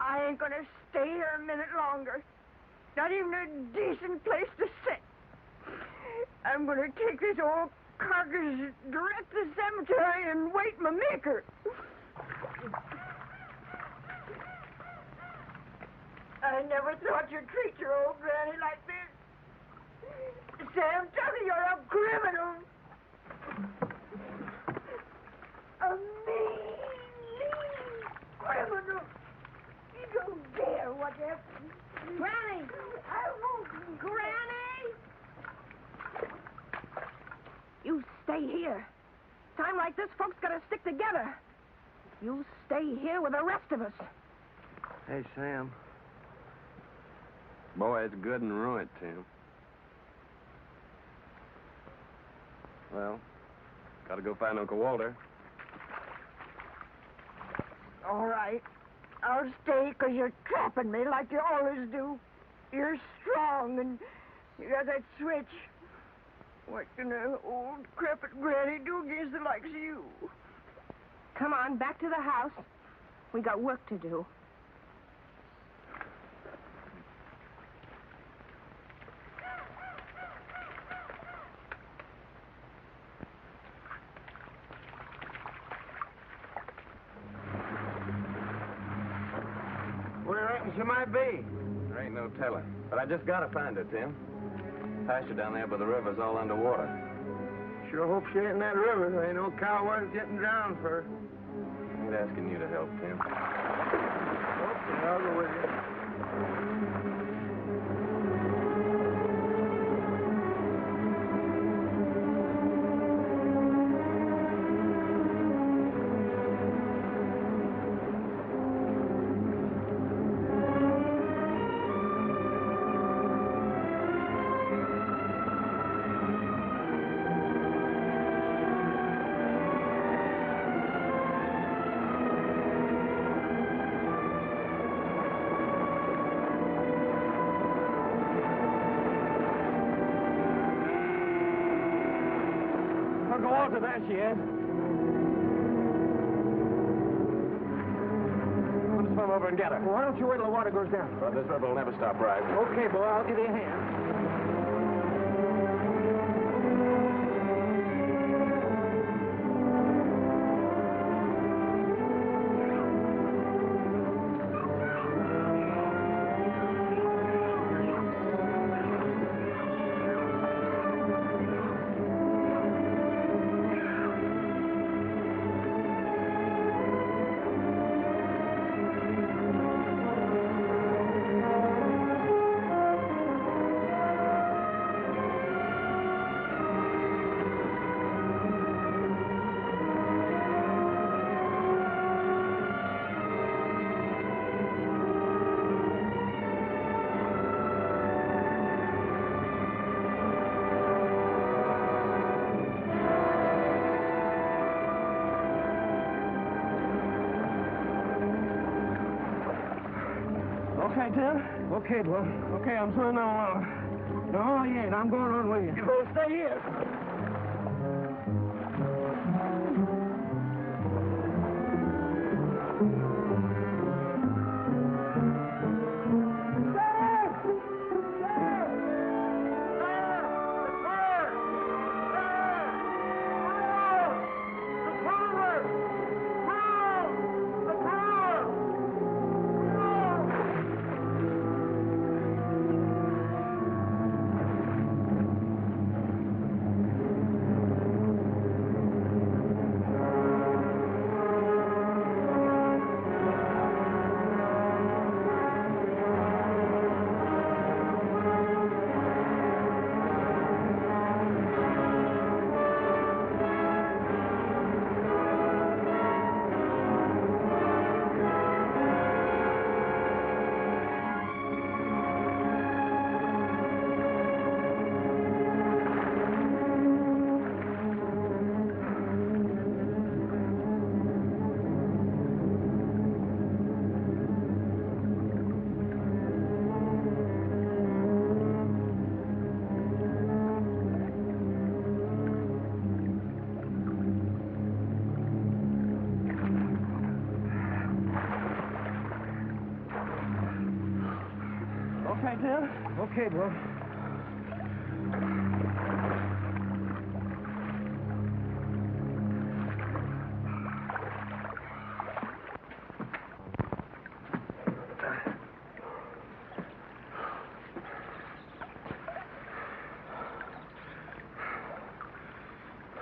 I ain't gonna stay here a minute longer. Not even a decent place to sit. I'm gonna take this old carcass direct to the cemetery and wait my maker. I never thought you'd treat your old granny like this. Sam Tucker, you're a criminal. A mean criminal. You don't dare what you... Granny! I won't... Granny! You stay here. Time like this, folks gotta stick together. You stay here with the rest of us. Hey, Sam. Boy, it's good and right, Tim. Well, gotta go find Uncle Walter. All right. I'll stay because you're trapping me like you always do. You're strong and you got that switch. What can an old crepit granny do against the likes of you? Come on, back to the house. We got work to do. Where reckon she might be? There ain't no telling. But I just gotta find her, Tim. Pasture down there by the river's all underwater. Sure hope she ain't in that river. There ain't no cow worth getting drowned for. I ain't asking you to help, Tim. Okay, I'll go with you. There she is. Let's swim over and get her. Well, why don't you wait till the water goes down? Well, this river will never stop rising. Okay, boy, I'll give you a hand. Okay, Tim? Okay, Bill. Okay, I'm sorry now. No, you ain't. I'm going on with you. You'll stay here. Okay, Bill. Okay, Bill.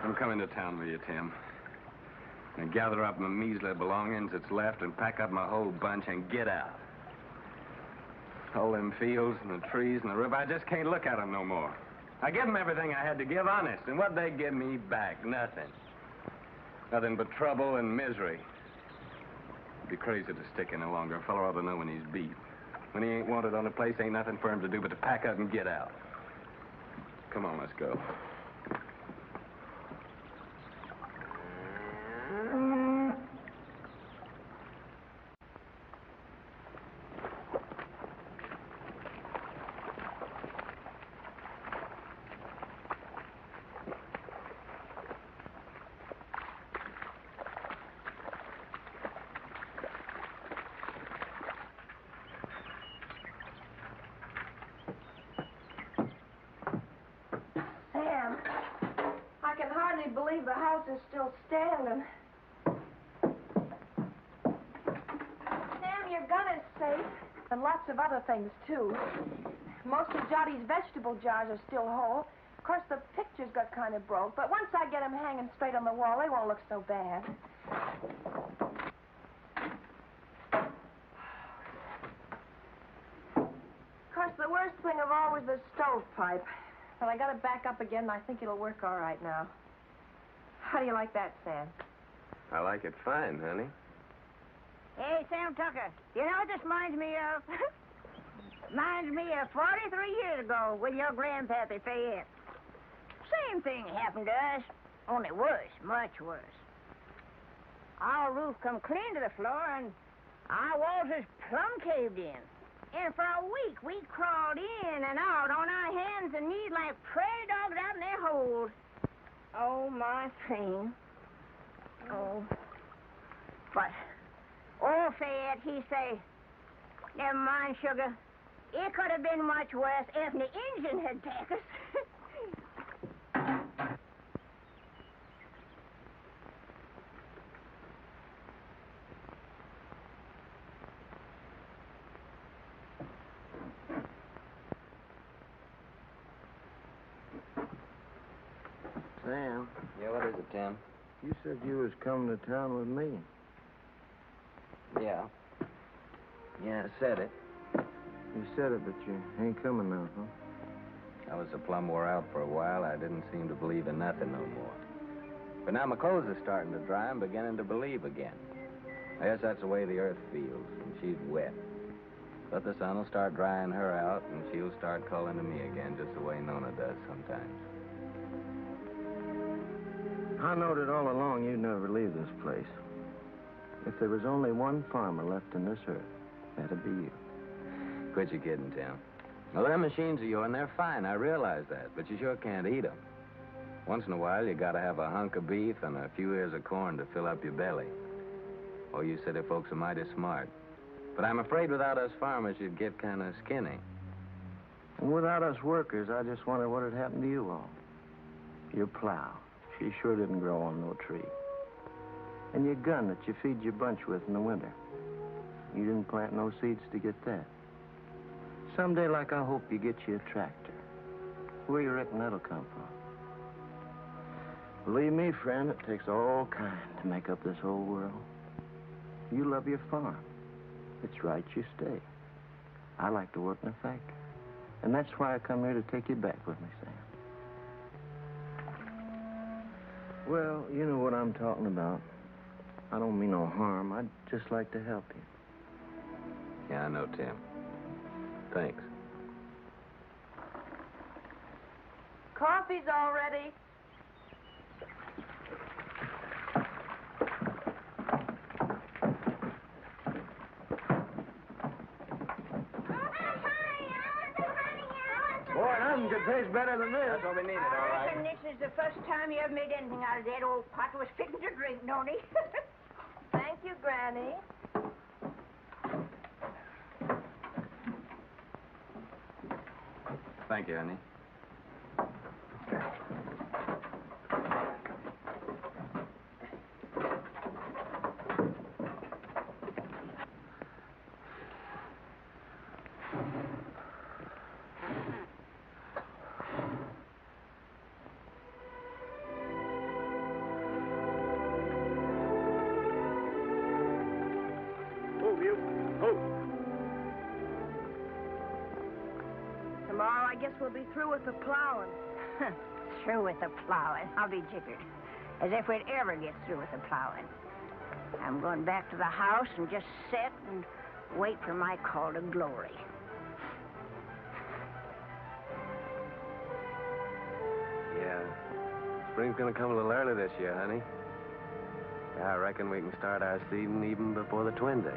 I'm coming to town with you, Tim. And gather up my measly belongings that's left and pack up my whole bunch and get out. All them fields and the trees and the river, I just can't look at them no more. I give them everything I had to give, honest, and what they give me back, nothing. Nothing but trouble and misery. It'd be crazy to stick any longer. A fellow ought to know when he's beat. When he ain't wanted on a place, ain't nothing for him to do but to pack up and get out. Come on, let's go. Sam, I can hardly believe the house is still standing. Sam, your gun is safe. And lots of other things, too. Most of Jottie's vegetable jars are still whole. Of course, the pictures got kind of broke, but once I get them hanging straight on the wall, they won't look so bad. Of course, the worst thing of all was the stovepipe. But I got it back up again, and I think it'll work all right now. How do you like that, Sam? I like it fine, honey. Hey, Sam Tucker, you know what this reminds me of? Reminds me of 43 years ago with your grandpappy Fayette. Same thing happened to us, only worse, much worse. Our roof come clean to the floor, and our walls is plumb caved in. And for a week, we crawled in and out on our hands and knees like prairie dogs out in their holes. Oh, my thing. Oh. But old Fayette, he say, never mind, sugar. It could have been much worse if the engine had taken us. Sam. Yeah, what is it, Tim? You said you was coming to town with me. Yeah. Yeah, I said it. You said it, but you ain't coming now, huh? I was so plumb wore out for a while, I didn't seem to believe in nothing no more. But now my clothes are starting to dry, I'm beginning to believe again. I guess that's the way the earth feels, and she's wet. But the sun will start drying her out, and she'll start calling to me again, just the way Nona does sometimes. I knowed it all along you'd never leave this place. If there was only one farmer left in this earth, that'd be you. Quit your kidding, Tim. Well, them machines of yours, they're fine, I realize that, but you sure can't eat them. Once in a while, you gotta have a hunk of beef and a few ears of corn to fill up your belly. Oh, you city folks are mighty smart. But I'm afraid without us farmers, you'd get kind of skinny. And without us workers, I just wonder what had happened to you all. Your plow. She sure didn't grow on no tree. And your gun that you feed your bunch with in the winter. You didn't plant no seeds to get that. Someday, like I hope, you get you a tractor. Where you reckon that'll come from? Believe me, friend, it takes all kind to make up this whole world. You love your farm. It's right you stay. I like to work in a factory. And that's why I come here to take you back with me, Sam. Well, you know what I'm talking about. I don't mean no harm. I'd just like to help you. Yeah, I know, Tim. Thanks. Coffee's all ready. Boy, nothing could taste better than this. That's what we needed, all I right. reckon this is the first time you ever made anything out of that old pot was fitting to drink, Noni. Thank you, Granny. Thank you, honey. Tomorrow, I guess we'll be through with the plowing. Through with the plowing. I'll be jiggered. As if we'd ever get through with the plowing. I'm going back to the house and just sit and wait for my call to glory. Yeah. Spring's gonna come a little early this year, honey. Yeah, I reckon we can start our seeding even before the twin days.